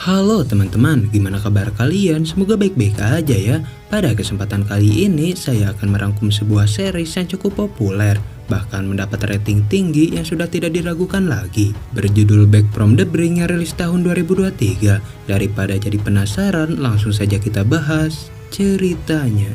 Halo teman-teman, gimana kabar kalian? Semoga baik-baik aja ya. Pada kesempatan kali ini, saya akan merangkum sebuah series yang cukup populer, bahkan mendapat rating tinggi yang sudah tidak diragukan lagi. Berjudul Back from the Brink yang rilis tahun 2023. Daripada jadi penasaran, langsung saja kita bahas ceritanya.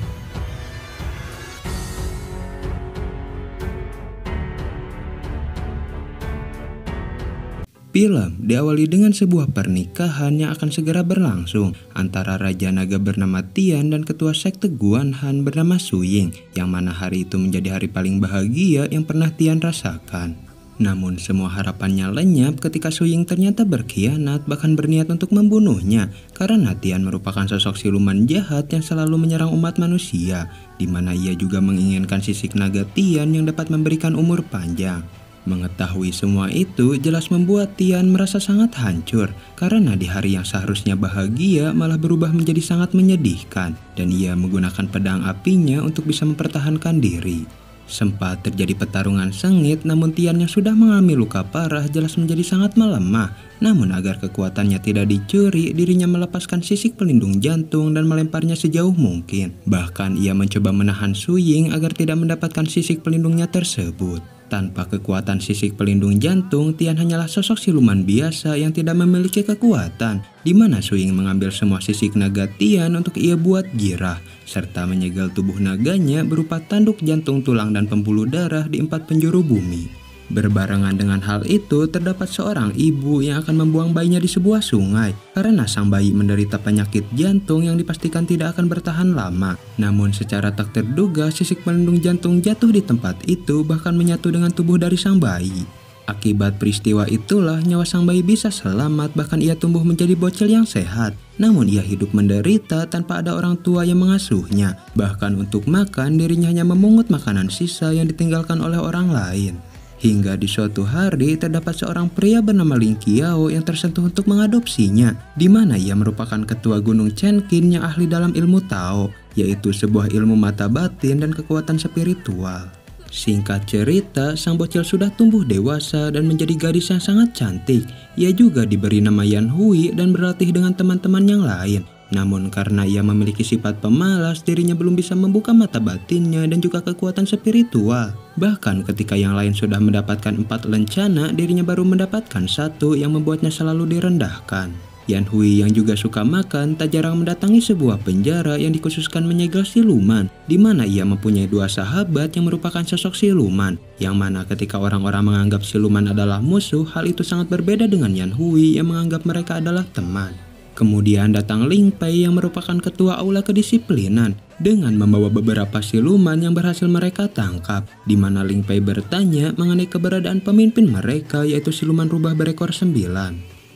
Film diawali dengan sebuah pernikahan yang akan segera berlangsung antara Raja Naga bernama Tian dan Ketua Sekte Guan Han bernama Su Ying, yang mana hari itu menjadi hari paling bahagia yang pernah Tian rasakan. Namun semua harapannya lenyap ketika Su Ying ternyata berkhianat, bahkan berniat untuk membunuhnya, karena Tian merupakan sosok siluman jahat yang selalu menyerang umat manusia, di mana ia juga menginginkan sisik naga Tian yang dapat memberikan umur panjang. Mengetahui semua itu jelas membuat Tian merasa sangat hancur, karena di hari yang seharusnya bahagia malah berubah menjadi sangat menyedihkan, dan ia menggunakan pedang apinya untuk bisa mempertahankan diri. Sempat terjadi pertarungan sengit, namun Tian yang sudah mengalami luka parah jelas menjadi sangat melemah. Namun agar kekuatannya tidak dicuri, dirinya melepaskan sisik pelindung jantung dan melemparnya sejauh mungkin. Bahkan ia mencoba menahan Su Ying agar tidak mendapatkan sisik pelindungnya tersebut. Tanpa kekuatan sisik pelindung jantung, Tian hanyalah sosok siluman biasa yang tidak memiliki kekuatan, di mana Su Ying mengambil semua sisik naga Tian untuk ia buat girah, serta menyegel tubuh naganya berupa tanduk jantung, tulang, dan pembuluh darah di 4 penjuru bumi. Berbarengan dengan hal itu, terdapat seorang ibu yang akan membuang bayinya di sebuah sungai karena sang bayi menderita penyakit jantung yang dipastikan tidak akan bertahan lama. Namun secara tak terduga, sisik pelindung jantung jatuh di tempat itu, bahkan menyatu dengan tubuh dari sang bayi. Akibat peristiwa itulah nyawa sang bayi bisa selamat, bahkan ia tumbuh menjadi bocil yang sehat. Namun ia hidup menderita tanpa ada orang tua yang mengasuhnya. Bahkan untuk makan, dirinya hanya memungut makanan sisa yang ditinggalkan oleh orang lain. Hingga di suatu hari terdapat seorang pria bernama Ling Qiao yang tersentuh untuk mengadopsinya, di mana ia merupakan ketua Gunung Chenqin yang ahli dalam ilmu Tao, yaitu sebuah ilmu mata batin dan kekuatan spiritual. Singkat cerita, sang bocil sudah tumbuh dewasa dan menjadi gadis yang sangat cantik. Ia juga diberi nama Yan Hui dan berlatih dengan teman-teman yang lain. Namun karena ia memiliki sifat pemalas, dirinya belum bisa membuka mata batinnya dan juga kekuatan spiritual. Bahkan ketika yang lain sudah mendapatkan 4 lencana, dirinya baru mendapatkan 1 yang membuatnya selalu direndahkan. Yan Hui yang juga suka makan tak jarang mendatangi sebuah penjara yang dikhususkan menyegel siluman, di mana ia mempunyai 2 sahabat yang merupakan sosok siluman, yang mana ketika orang-orang menganggap siluman adalah musuh, hal itu sangat berbeda dengan Yan Hui yang menganggap mereka adalah teman. Kemudian datang Ling Pei yang merupakan ketua aula kedisiplinan dengan membawa beberapa siluman yang berhasil mereka tangkap, di mana Ling Pei bertanya mengenai keberadaan pemimpin mereka, yaitu siluman rubah berekor 9.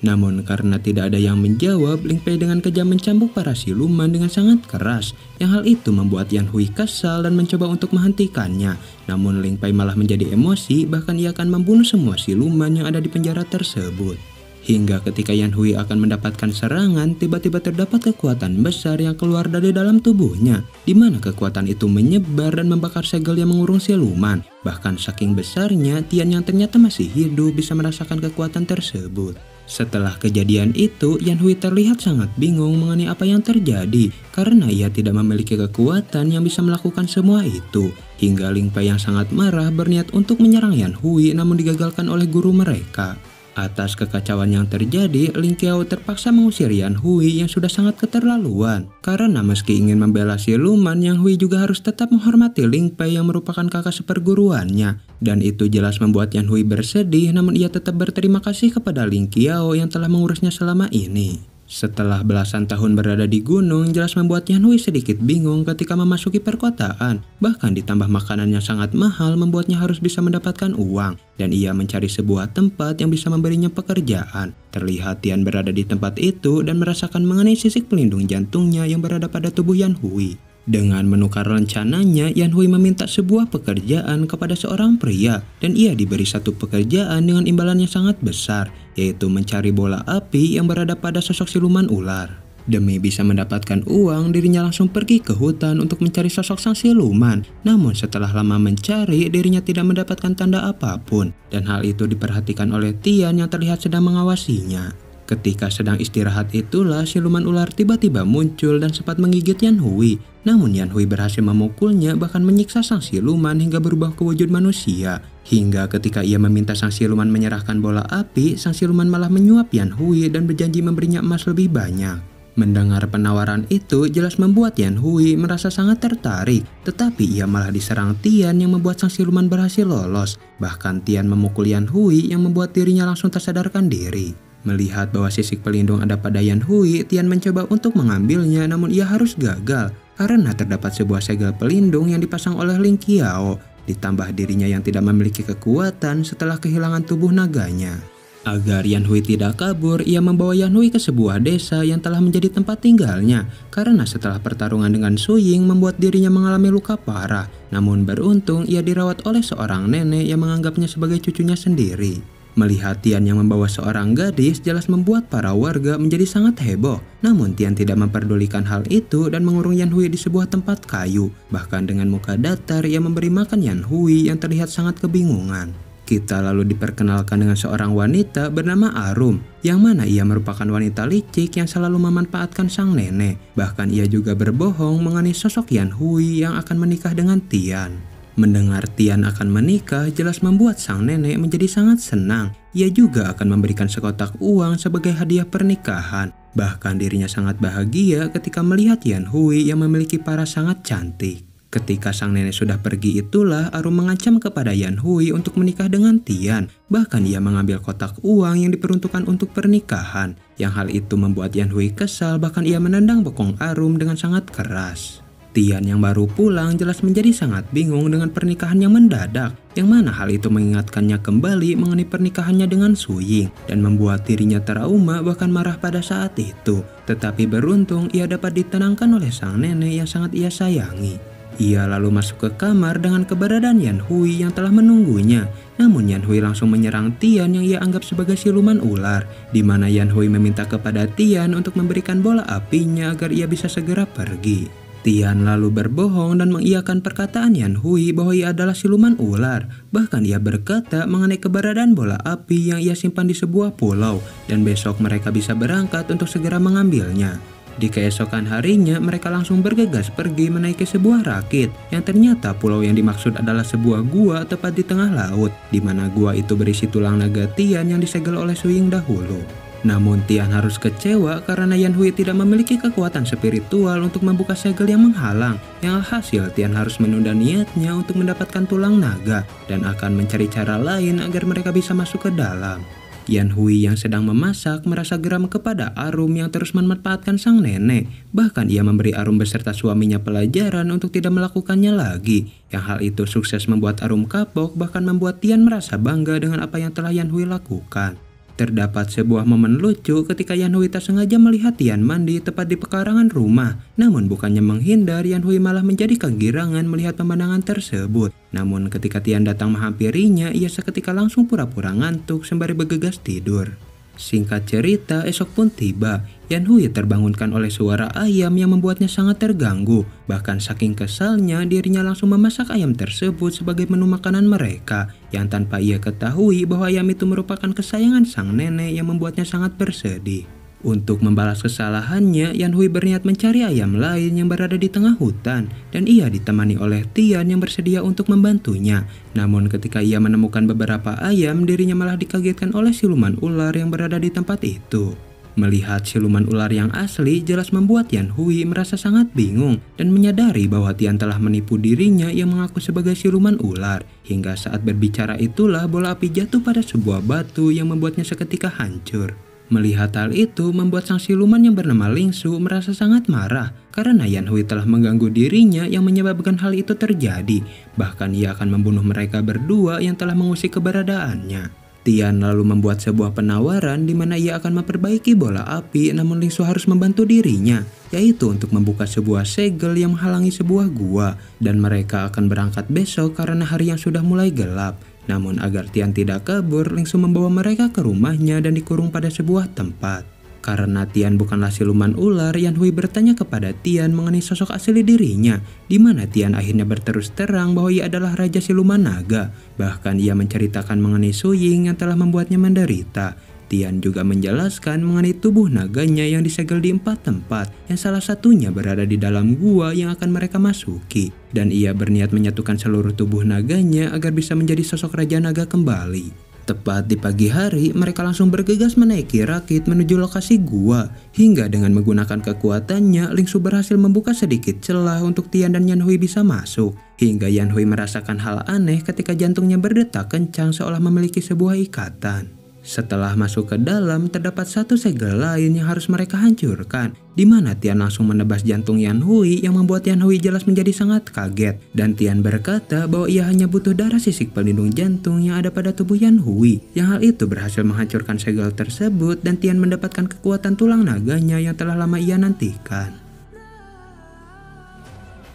Namun karena tidak ada yang menjawab, Ling Pei dengan kejam mencambuk para siluman dengan sangat keras, yang hal itu membuat Yan Hui kesal dan mencoba untuk menghentikannya. Namun Ling Pei malah menjadi emosi, bahkan ia akan membunuh semua siluman yang ada di penjara tersebut. Hingga ketika Yan Hui akan mendapatkan serangan, tiba-tiba terdapat kekuatan besar yang keluar dari dalam tubuhnya, di mana kekuatan itu menyebar dan membakar segel yang mengurung siluman. Bahkan saking besarnya, Tian yang ternyata masih hidup bisa merasakan kekuatan tersebut. Setelah kejadian itu, Yan Hui terlihat sangat bingung mengenai apa yang terjadi, karena ia tidak memiliki kekuatan yang bisa melakukan semua itu. Hingga Ling Pei yang sangat marah berniat untuk menyerang Yan Hui, namun digagalkan oleh guru mereka. Atas kekacauan yang terjadi, Ling Qiao terpaksa mengusir Yan Hui yang sudah sangat keterlaluan. Karena meski ingin membela siluman, Yan Hui juga harus tetap menghormati Ling Pei yang merupakan kakak seperguruannya. Dan itu jelas membuat Yan Hui bersedih, namun ia tetap berterima kasih kepada Ling Qiao yang telah mengurusnya selama ini. Setelah belasan tahun berada di gunung, jelas membuat Yan Hui sedikit bingung ketika memasuki perkotaan. Bahkan ditambah makanan yang sangat mahal membuatnya harus bisa mendapatkan uang. Dan ia mencari sebuah tempat yang bisa memberinya pekerjaan. Terlihat Tian berada di tempat itu dan merasakan mengenai sisik pelindung jantungnya yang berada pada tubuh Yan Hui. Dengan menukar rencananya, Yan Hui meminta sebuah pekerjaan kepada seorang pria, dan ia diberi satu pekerjaan dengan imbalan yang sangat besar, yaitu mencari bola api yang berada pada sosok siluman ular. Demi bisa mendapatkan uang, dirinya langsung pergi ke hutan untuk mencari sosok sang siluman. Namun setelah lama mencari, dirinya tidak mendapatkan tanda apapun, dan hal itu diperhatikan oleh Tian yang terlihat sedang mengawasinya. Ketika sedang istirahat itulah siluman ular tiba-tiba muncul dan sempat menggigit Yan Hui. Namun Yan Hui berhasil memukulnya bahkan menyiksa sang siluman hingga berubah ke wujud manusia. Hingga ketika ia meminta sang siluman menyerahkan bola api, sang siluman malah menyuap Yan Hui dan berjanji memberinya emas lebih banyak. Mendengar penawaran itu jelas membuat Yan Hui merasa sangat tertarik, tetapi ia malah diserang Tian yang membuat sang siluman berhasil lolos. Bahkan Tian memukul Yan Hui yang membuat dirinya langsung tersadarkan diri. Melihat bahwa sisik pelindung ada pada Yan Hui, Tian mencoba untuk mengambilnya namun ia harus gagal karena terdapat sebuah segel pelindung yang dipasang oleh Ling Qiao. Ditambah dirinya yang tidak memiliki kekuatan setelah kehilangan tubuh naganya. Agar Yan Hui tidak kabur, ia membawa Yan Hui ke sebuah desa yang telah menjadi tempat tinggalnya. Karena setelah pertarungan dengan Su Ying membuat dirinya mengalami luka parah. Namun beruntung ia dirawat oleh seorang nenek yang menganggapnya sebagai cucunya sendiri. Melihat Tian yang membawa seorang gadis jelas membuat para warga menjadi sangat heboh. Namun Tian tidak memperdulikan hal itu dan mengurung Yan Hui di sebuah tempat kayu. Bahkan dengan muka datar ia memberi makan Yan Hui yang terlihat sangat kebingungan. Kita lalu diperkenalkan dengan seorang wanita bernama Arum, yang mana ia merupakan wanita licik yang selalu memanfaatkan sang nenek. Bahkan ia juga berbohong mengenai sosok Yan Hui yang akan menikah dengan Tian. Mendengar Tian akan menikah jelas membuat sang nenek menjadi sangat senang. Ia juga akan memberikan sekotak uang sebagai hadiah pernikahan. Bahkan dirinya sangat bahagia ketika melihat Yan Hui yang memiliki paras sangat cantik. Ketika sang nenek sudah pergi itulah Arum mengancam kepada Yan Hui untuk menikah dengan Tian. Bahkan ia mengambil kotak uang yang diperuntukkan untuk pernikahan. Yang hal itu membuat Yan Hui kesal, bahkan ia menendang bokong Arum dengan sangat keras. Tian yang baru pulang jelas menjadi sangat bingung dengan pernikahan yang mendadak, yang mana hal itu mengingatkannya kembali mengenai pernikahannya dengan Su Ying dan membuat dirinya trauma bahkan marah pada saat itu. Tetapi beruntung ia dapat ditenangkan oleh sang nenek yang sangat ia sayangi. Ia lalu masuk ke kamar dengan keberadaan Yan Hui yang telah menunggunya. Namun Yan Hui langsung menyerang Tian yang ia anggap sebagai siluman ular, di mana Yan Hui meminta kepada Tian untuk memberikan bola apinya agar ia bisa segera pergi. Tian lalu berbohong dan mengiyakan perkataan Yan Hui bahwa ia adalah siluman ular. Bahkan ia berkata mengenai keberadaan bola api yang ia simpan di sebuah pulau dan besok mereka bisa berangkat untuk segera mengambilnya. Di keesokan harinya mereka langsung bergegas pergi menaiki sebuah rakit yang ternyata pulau yang dimaksud adalah sebuah gua tepat di tengah laut, di mana gua itu berisi tulang naga Tian yang disegel oleh Su Ying dahulu. Namun Tian harus kecewa karena Yan Hui tidak memiliki kekuatan spiritual untuk membuka segel yang menghalang. Yang alhasil Tian harus menunda niatnya untuk mendapatkan tulang naga dan akan mencari cara lain agar mereka bisa masuk ke dalam. Yan Hui yang sedang memasak merasa geram kepada Arum yang terus memanfaatkan sang nenek. Bahkan ia memberi Arum beserta suaminya pelajaran untuk tidak melakukannya lagi. Yang hal itu sukses membuat Arum kapok, bahkan membuat Tian merasa bangga dengan apa yang telah Yan Hui lakukan. Terdapat sebuah momen lucu ketika Yan Hui tak sengaja melihat Tian mandi tepat di pekarangan rumah. Namun bukannya menghindar, Yan Hui malah menjadi kegirangan melihat pemandangan tersebut. Namun ketika Tian datang menghampirinya, ia seketika langsung pura-pura ngantuk sembari bergegas tidur. Singkat cerita, esok pun tiba. Yan Hui terbangunkan oleh suara ayam yang membuatnya sangat terganggu. Bahkan saking kesalnya, dirinya langsung memasak ayam tersebut sebagai menu makanan mereka. Yang tanpa ia ketahui bahwa ayam itu merupakan kesayangan sang nenek yang membuatnya sangat bersedih. Untuk membalas kesalahannya, Yan Hui berniat mencari ayam lain yang berada di tengah hutan dan ia ditemani oleh Tian yang bersedia untuk membantunya. Namun ketika ia menemukan beberapa ayam, dirinya malah dikagetkan oleh siluman ular yang berada di tempat itu. Melihat siluman ular yang asli jelas membuat Yan Hui merasa sangat bingung dan menyadari bahwa Tian telah menipu dirinya yang mengaku sebagai siluman ular. Hingga saat berbicara itulah bola api jatuh pada sebuah batu yang membuatnya seketika hancur. Melihat hal itu membuat sang siluman yang bernama Ling Su merasa sangat marah karena Yan Hui telah mengganggu dirinya yang menyebabkan hal itu terjadi. Bahkan ia akan membunuh mereka berdua yang telah mengusik keberadaannya. Tian lalu membuat sebuah penawaran di mana ia akan memperbaiki bola api, namun Ling Su harus membantu dirinya, yaitu untuk membuka sebuah segel yang menghalangi sebuah gua dan mereka akan berangkat besok karena hari yang sudah mulai gelap. Namun agar Tian tidak kabur, Ling Su membawa mereka ke rumahnya dan dikurung pada sebuah tempat. Karena Tian bukanlah siluman ular, Yan Hui bertanya kepada Tian mengenai sosok asli dirinya, di mana Tian akhirnya berterus terang bahwa ia adalah Raja Siluman Naga. Bahkan ia menceritakan mengenai Su Ying yang telah membuatnya menderita. Tian juga menjelaskan mengenai tubuh naganya yang disegel di 4 tempat, yang salah satunya berada di dalam gua yang akan mereka masuki. Dan ia berniat menyatukan seluruh tubuh naganya agar bisa menjadi sosok Raja Naga kembali. Tepat di pagi hari, mereka langsung bergegas menaiki rakit menuju lokasi gua. Hingga dengan menggunakan kekuatannya, Lingsu berhasil membuka sedikit celah untuk Tian dan Yanhui bisa masuk. Hingga Yanhui merasakan hal aneh ketika jantungnya berdetak kencang seolah memiliki sebuah ikatan. Setelah masuk ke dalam, terdapat satu segel lain yang harus mereka hancurkan, di mana Tian langsung menebas jantung Yanhui yang membuat Yanhui jelas menjadi sangat kaget. Dan Tian berkata bahwa ia hanya butuh darah sisik pelindung jantung yang ada pada tubuh Yanhui. Yang hal itu berhasil menghancurkan segel tersebut dan Tian mendapatkan kekuatan tulang naganya yang telah lama ia nantikan.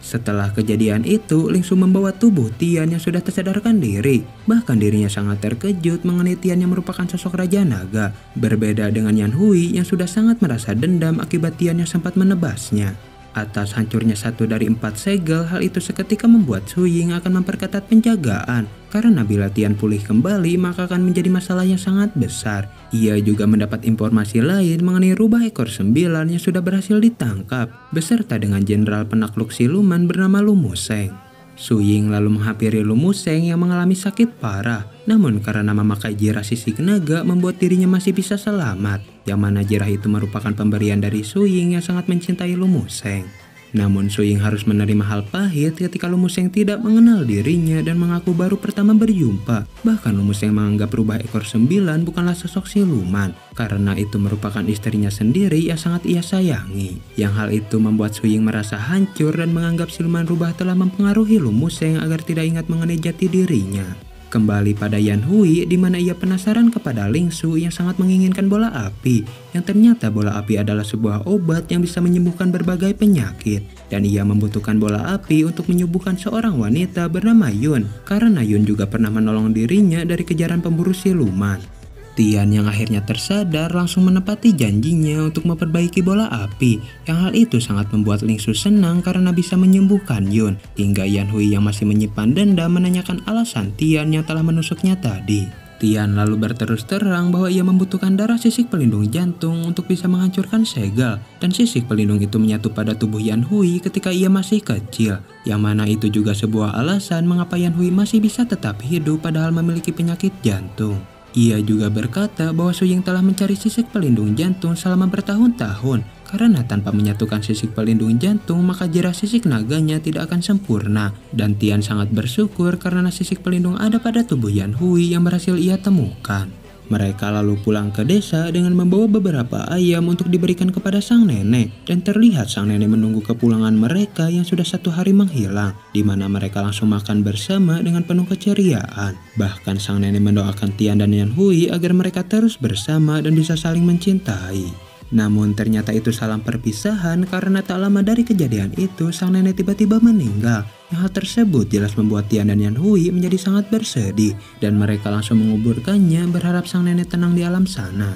Setelah kejadian itu, Lingsu membawa tubuh Tian yang sudah tersadarkan diri. Bahkan dirinya sangat terkejut mengenai Tian yang merupakan sosok Raja Naga. Berbeda dengan Yanhui yang sudah sangat merasa dendam akibat Tian yang sempat menebasnya. Atas hancurnya 1 dari 4 segel, hal itu seketika membuat Su Ying akan memperketat penjagaan. Karena bila Tian pulih kembali, maka akan menjadi masalah yang sangat besar. Ia juga mendapat informasi lain mengenai rubah ekor 9 yang sudah berhasil ditangkap, beserta dengan jenderal penakluk siluman bernama Lu Museng. Su Ying lalu menghampiri Lu Museng yang mengalami sakit parah. Namun karena memakai jirah sisik naga membuat dirinya masih bisa selamat. Yang mana jirah itu merupakan pemberian dari Su Ying yang sangat mencintai Lu Museng. Namun Su Ying harus menerima hal pahit ketika Lu Museng tidak mengenal dirinya dan mengaku baru pertama berjumpa. Bahkan Lu Museng menganggap rubah ekor 9 bukanlah sosok siluman, karena itu merupakan istrinya sendiri yang sangat ia sayangi. Yang hal itu membuat Su Ying merasa hancur dan menganggap siluman rubah telah mempengaruhi Lu Museng agar tidak ingat mengenai jati dirinya. Kembali pada Yanhui, di mana ia penasaran kepada Lingsu yang sangat menginginkan bola api, yang ternyata bola api adalah sebuah obat yang bisa menyembuhkan berbagai penyakit. Dan ia membutuhkan bola api untuk menyembuhkan seorang wanita bernama Yun, karena Yun juga pernah menolong dirinya dari kejaran pemburu siluman. Tian yang akhirnya tersadar langsung menepati janjinya untuk memperbaiki bola api. Yang hal itu sangat membuat Lingsu senang karena bisa menyembuhkan Yun. Hingga Yanhui yang masih menyimpan dendam menanyakan alasan Tian yang telah menusuknya tadi. Tian lalu berterus terang bahwa ia membutuhkan darah sisik pelindung jantung untuk bisa menghancurkan segel. Dan sisik pelindung itu menyatu pada tubuh Yanhui ketika ia masih kecil. Yang mana itu juga sebuah alasan mengapa Yanhui masih bisa tetap hidup padahal memiliki penyakit jantung. Ia juga berkata bahwa Su Ying telah mencari sisik pelindung jantung selama bertahun-tahun. Karena tanpa menyatukan sisik pelindung jantung, maka jirah sisik naganya tidak akan sempurna. Dan Tian sangat bersyukur karena sisik pelindung ada pada tubuh Yanhui yang berhasil ia temukan. Mereka lalu pulang ke desa dengan membawa beberapa ayam untuk diberikan kepada sang nenek. Dan terlihat sang nenek menunggu kepulangan mereka yang sudah 1 hari menghilang, di mana mereka langsung makan bersama dengan penuh keceriaan. Bahkan sang nenek mendoakan Tian dan Yanhui agar mereka terus bersama dan bisa saling mencintai. Namun ternyata itu salah perpisahan karena tak lama dari kejadian itu sang nenek tiba-tiba meninggal. Hal tersebut jelas membuat Tian dan Yanhui menjadi sangat bersedih dan mereka langsung menguburkannya berharap sang nenek tenang di alam sana.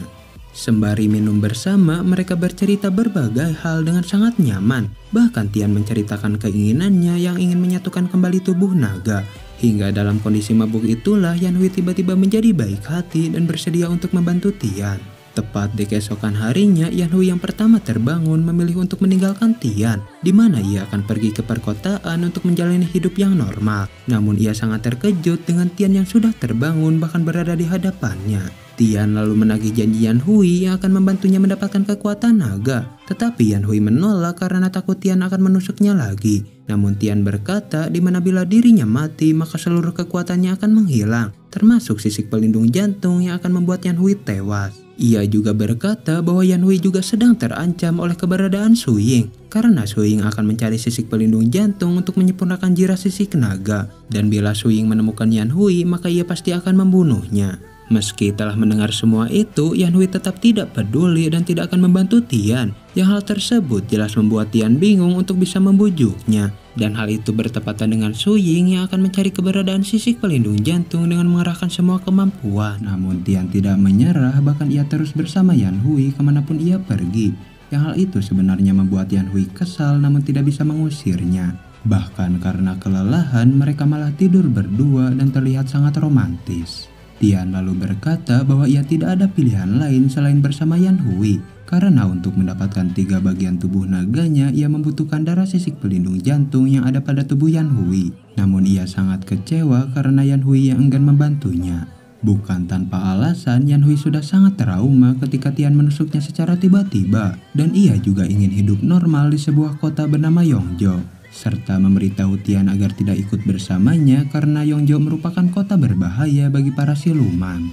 Sembari minum bersama, mereka bercerita berbagai hal dengan sangat nyaman. Bahkan Tian menceritakan keinginannya yang ingin menyatukan kembali tubuh naga. Hingga dalam kondisi mabuk itulah Yanhui tiba-tiba menjadi baik hati dan bersedia untuk membantu Tian. Tepat di keesokan harinya, Yanhui yang pertama terbangun memilih untuk meninggalkan Tian, di mana ia akan pergi ke perkotaan untuk menjalani hidup yang normal. Namun ia sangat terkejut dengan Tian yang sudah terbangun bahkan berada di hadapannya. Tian lalu menagih janji Yanhui yang akan membantunya mendapatkan kekuatan naga. Tetapi Yanhui menolak karena takut Tian akan menusuknya lagi. Namun Tian berkata di mana bila dirinya mati maka seluruh kekuatannya akan menghilang, termasuk sisik pelindung jantung yang akan membuat Yanhui tewas. Ia juga berkata bahwa Yanhui juga sedang terancam oleh keberadaan Su Ying, karena Su Ying akan mencari sisik pelindung jantung untuk menyempurnakan jirah sisik naga. Dan bila Su Ying menemukan Yanhui maka ia pasti akan membunuhnya. Meski telah mendengar semua itu, Yanhui tetap tidak peduli dan tidak akan membantu Tian. Yang hal tersebut jelas membuat Tian bingung untuk bisa membujuknya. Dan hal itu bertepatan dengan Su Ying yang akan mencari keberadaan sisik pelindung jantung dengan mengerahkan semua kemampuan. Namun Tian tidak menyerah, bahkan ia terus bersama Yanhui kemanapun ia pergi. Yang hal itu sebenarnya membuat Yanhui kesal namun tidak bisa mengusirnya. Bahkan karena kelelahan mereka malah tidur berdua dan terlihat sangat romantis. Tian lalu berkata bahwa ia tidak ada pilihan lain selain bersama Yan Hui, karena untuk mendapatkan 3 bagian tubuh naganya ia membutuhkan darah sisik pelindung jantung yang ada pada tubuh Yan Hui. Namun ia sangat kecewa karena Yan Hui yang enggan membantunya. Bukan tanpa alasan, Yan Hui sudah sangat trauma ketika Tian menusuknya secara tiba-tiba, dan ia juga ingin hidup normal di sebuah kota bernama Yongzhou, serta memberitahu Tian agar tidak ikut bersamanya karena Yongzhou merupakan kota berbahaya bagi para siluman.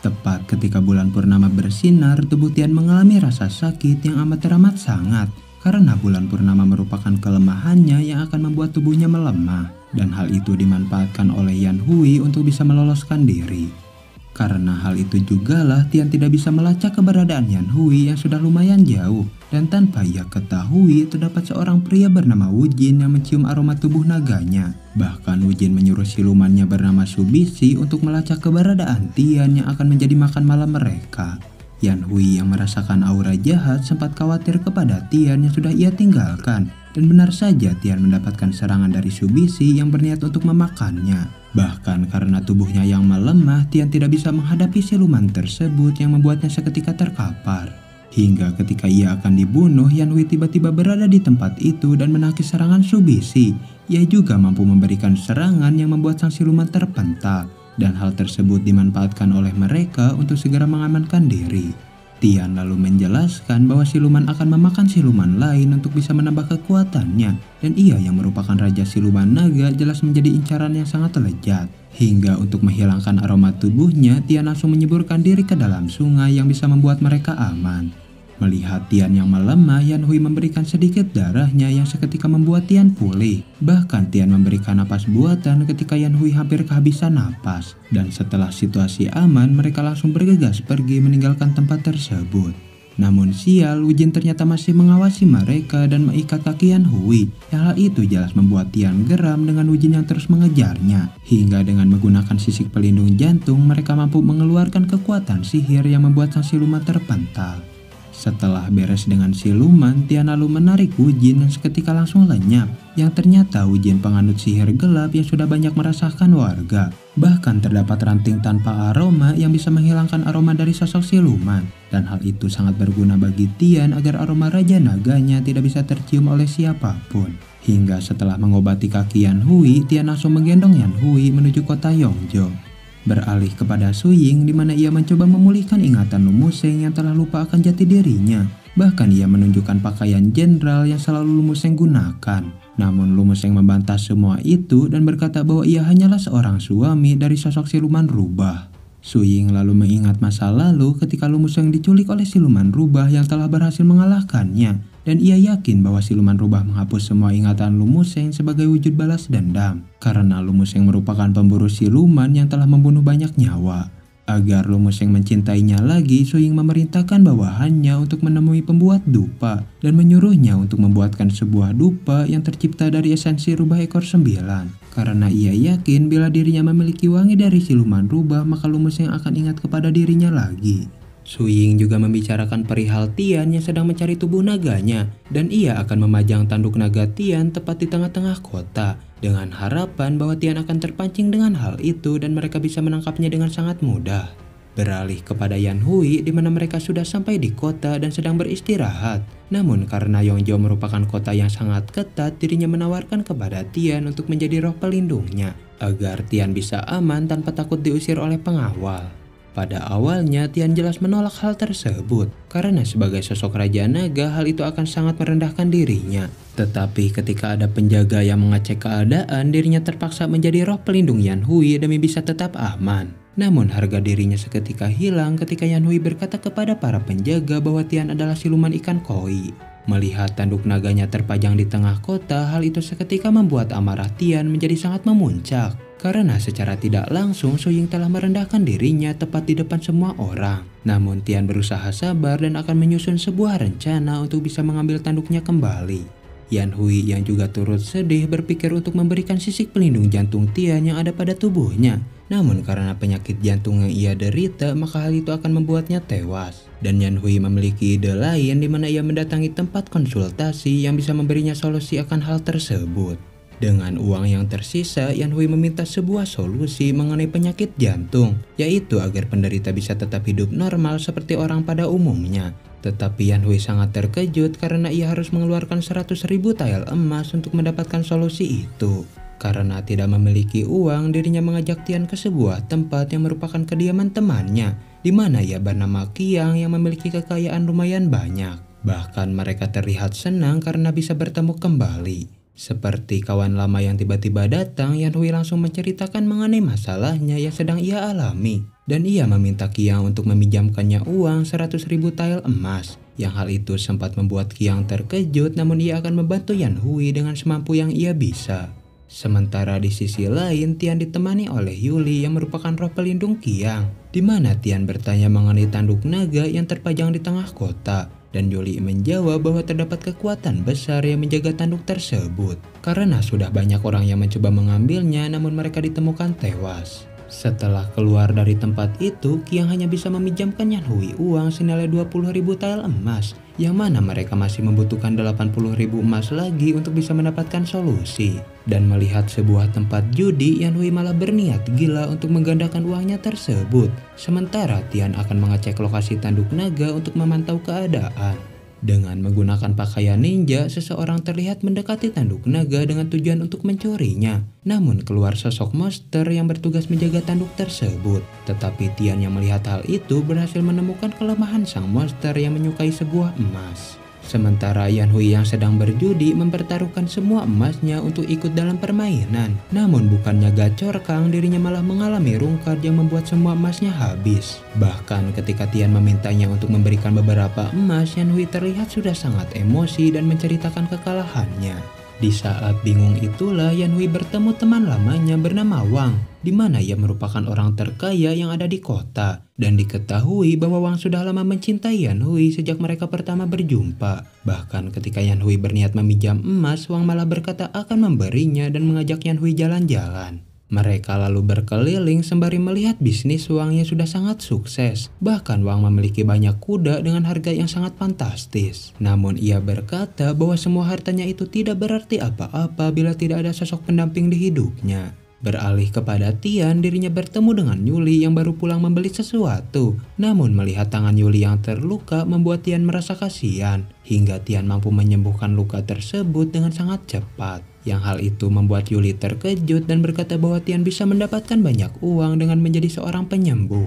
Tepat ketika bulan purnama bersinar, tubuh Tian mengalami rasa sakit yang amat teramat sangat, karena bulan purnama merupakan kelemahannya yang akan membuat tubuhnya melemah, dan hal itu dimanfaatkan oleh Yan Hui untuk bisa meloloskan diri. Karena hal itu jugalah Tian tidak bisa melacak keberadaan Yan Hui yang sudah lumayan jauh, dan tanpa ia ketahui terdapat seorang pria bernama Wu Jin yang mencium aroma tubuh naganya. Bahkan Wu Jin menyuruh silumannya bernama Subisi untuk melacak keberadaan Tian yang akan menjadi makan malam mereka. Yan Hui yang merasakan aura jahat sempat khawatir kepada Tian yang sudah ia tinggalkan, dan benar saja Tian mendapatkan serangan dari Subisi yang berniat untuk memakannya. Bahkan karena tubuhnya yang melemah, Tian tidak bisa menghadapi siluman tersebut yang membuatnya seketika terkapar. Hingga ketika ia akan dibunuh, Yan Hui tiba-tiba berada di tempat itu dan menangkis serangan Subisi. Ia juga mampu memberikan serangan yang membuat sang siluman terpental, dan hal tersebut dimanfaatkan oleh mereka untuk segera mengamankan diri. Tian lalu menjelaskan bahwa siluman akan memakan siluman lain untuk bisa menambah kekuatannya, dan ia yang merupakan raja siluman naga jelas menjadi incaran yang sangat lezat. Hingga untuk menghilangkan aroma tubuhnya, Tian langsung menyeburkan diri ke dalam sungai yang bisa membuat mereka aman. Melihat Tian yang melemah, Yan Hui memberikan sedikit darahnya yang seketika membuat Tian pulih. Bahkan Tian memberikan napas buatan ketika Yan Hui hampir kehabisan napas. Dan setelah situasi aman, mereka langsung bergegas pergi meninggalkan tempat tersebut. Namun sial, Wu Jin ternyata masih mengawasi mereka dan mengikat kaki Yan Hui. Yang hal itu jelas membuat Tian geram dengan Wu Jin yang terus mengejarnya. Hingga dengan menggunakan sisik pelindung jantung, mereka mampu mengeluarkan kekuatan sihir yang membuat sang siluman terpental. Setelah beres dengan siluman, Tian lalu menarik Wu Jin yang seketika langsung lenyap. Yang ternyata Wu Jin penganut sihir gelap yang sudah banyak meresahkan warga. Bahkan terdapat ranting tanpa aroma yang bisa menghilangkan aroma dari sosok siluman. Dan hal itu sangat berguna bagi Tian agar aroma Raja Naganya tidak bisa tercium oleh siapapun. Hingga setelah mengobati kaki Yan Hui, Tian langsung menggendong Yan Hui menuju kota Yongzhou. Beralih kepada Su Ying, di mana ia mencoba memulihkan ingatan Lu Museng yang telah lupa akan jati dirinya. Bahkan ia menunjukkan pakaian jenderal yang selalu Lu Museng gunakan. Namun Lu Museng membantah semua itu dan berkata bahwa ia hanyalah seorang suami dari sosok siluman rubah. Su Ying lalu mengingat masa lalu ketika Lu Museng diculik oleh siluman rubah yang telah berhasil mengalahkannya. Dan ia yakin bahwa siluman rubah menghapus semua ingatan Lu Museng sebagai wujud balas dendam. Karena Lu Museng merupakan pemburu siluman yang telah membunuh banyak nyawa. Agar Lu Museng mencintainya lagi, Su Ying memerintahkan bawahannya untuk menemui pembuat dupa. Dan menyuruhnya untuk membuatkan sebuah dupa yang tercipta dari esensi rubah ekor 9. Karena ia yakin bila dirinya memiliki wangi dari siluman rubah, maka Lu Museng akan ingat kepada dirinya lagi. Su Ying juga membicarakan perihal Tian yang sedang mencari tubuh naganya, dan ia akan memajang tanduk naga Tian tepat di tengah-tengah kota, dengan harapan bahwa Tian akan terpancing dengan hal itu dan mereka bisa menangkapnya dengan sangat mudah. Beralih kepada Yan Hui, di mana mereka sudah sampai di kota dan sedang beristirahat. Namun karena Yongzhou merupakan kota yang sangat ketat, dirinya menawarkan kepada Tian untuk menjadi roh pelindungnya, agar Tian bisa aman tanpa takut diusir oleh pengawal. Pada awalnya Tian jelas menolak hal tersebut, karena sebagai sosok Raja Naga hal itu akan sangat merendahkan dirinya. Tetapi ketika ada penjaga yang mengecek keadaan, dirinya terpaksa menjadi roh pelindung Yan Hui demi bisa tetap aman. Namun harga dirinya seketika hilang ketika Yan Hui berkata kepada para penjaga bahwa Tian adalah siluman ikan koi. Melihat tanduk naganya terpajang di tengah kota, hal itu seketika membuat amarah Tian menjadi sangat memuncak. Karena secara tidak langsung Su Ying telah merendahkan dirinya tepat di depan semua orang. Namun Tian berusaha sabar dan akan menyusun sebuah rencana untuk bisa mengambil tanduknya kembali. Yan Hui yang juga turut sedih berpikir untuk memberikan sisik pelindung jantung Tian yang ada pada tubuhnya. Namun karena penyakit jantung yang ia derita, maka hal itu akan membuatnya tewas. Dan Yan Hui memiliki ide lain di mana ia mendatangi tempat konsultasi yang bisa memberinya solusi akan hal tersebut. Dengan uang yang tersisa, Yan Hui meminta sebuah solusi mengenai penyakit jantung, yaitu agar penderita bisa tetap hidup normal seperti orang pada umumnya. Tetapi Yan Hui sangat terkejut karena ia harus mengeluarkan 100.000 tael emas untuk mendapatkan solusi itu. Karena tidak memiliki uang, dirinya mengajak Tian ke sebuah tempat yang merupakan kediaman temannya, di mana ia bernama Qiang yang memiliki kekayaan lumayan banyak. Bahkan mereka terlihat senang karena bisa bertemu kembali. Seperti kawan lama yang tiba-tiba datang, Yan Hui langsung menceritakan mengenai masalahnya yang sedang ia alami. Dan ia meminta Qiang untuk meminjamkannya uang 100.000 tael emas. Yang hal itu sempat membuat Qiang terkejut, namun ia akan membantu Yan Hui dengan semampu yang ia bisa. Sementara di sisi lain, Tian ditemani oleh Yuli yang merupakan roh pelindung Qiang, di mana Tian bertanya mengenai tanduk naga yang terpajang di tengah kota. Dan Yuli menjawab bahwa terdapat kekuatan besar yang menjaga tanduk tersebut. Karena sudah banyak orang yang mencoba mengambilnya, namun mereka ditemukan tewas. Setelah keluar dari tempat itu, Qiang hanya bisa meminjamkan Yan Hui uang senilai 20.000 tael emas, yang mana mereka masih membutuhkan 80.000 emas lagi untuk bisa mendapatkan solusi. Dan melihat sebuah tempat judi, Yan Hui malah berniat gila untuk menggandakan uangnya tersebut. Sementara Tian akan mengecek lokasi tanduk naga untuk memantau keadaan. Dengan menggunakan pakaian ninja, seseorang terlihat mendekati tanduk naga dengan tujuan untuk mencurinya. Namun keluar sosok monster yang bertugas menjaga tanduk tersebut. Tetapi Tian yang melihat hal itu berhasil menemukan kelemahan sang monster yang menyukai sebuah emas. Sementara Yan Hui yang sedang berjudi mempertaruhkan semua emasnya untuk ikut dalam permainan. Namun bukannya gacor Kang, dirinya malah mengalami rungkat yang membuat semua emasnya habis. Bahkan ketika Tian memintanya untuk memberikan beberapa emas, Yan Hui terlihat sudah sangat emosi dan menceritakan kekalahannya. Di saat bingung itulah Yan Hui bertemu teman lamanya bernama Wang, di mana ia merupakan orang terkaya yang ada di kota. Dan diketahui bahwa Wang sudah lama mencintai Yan Hui sejak mereka pertama berjumpa. Bahkan ketika Yan Hui berniat meminjam emas, Wang malah berkata akan memberinya dan mengajak Yan Hui jalan-jalan. Mereka lalu berkeliling sembari melihat bisnis Wang yang sudah sangat sukses. Bahkan Wang memiliki banyak kuda dengan harga yang sangat fantastis. Namun ia berkata bahwa semua hartanya itu tidak berarti apa-apa bila tidak ada sosok pendamping di hidupnya. Beralih kepada Tian, dirinya bertemu dengan Yuli yang baru pulang membeli sesuatu. Namun melihat tangan Yuli yang terluka membuat Tian merasa kasihan. Hingga Tian mampu menyembuhkan luka tersebut dengan sangat cepat. Yang hal itu membuat Yuli terkejut dan berkata bahwa Tian bisa mendapatkan banyak uang dengan menjadi seorang penyembuh.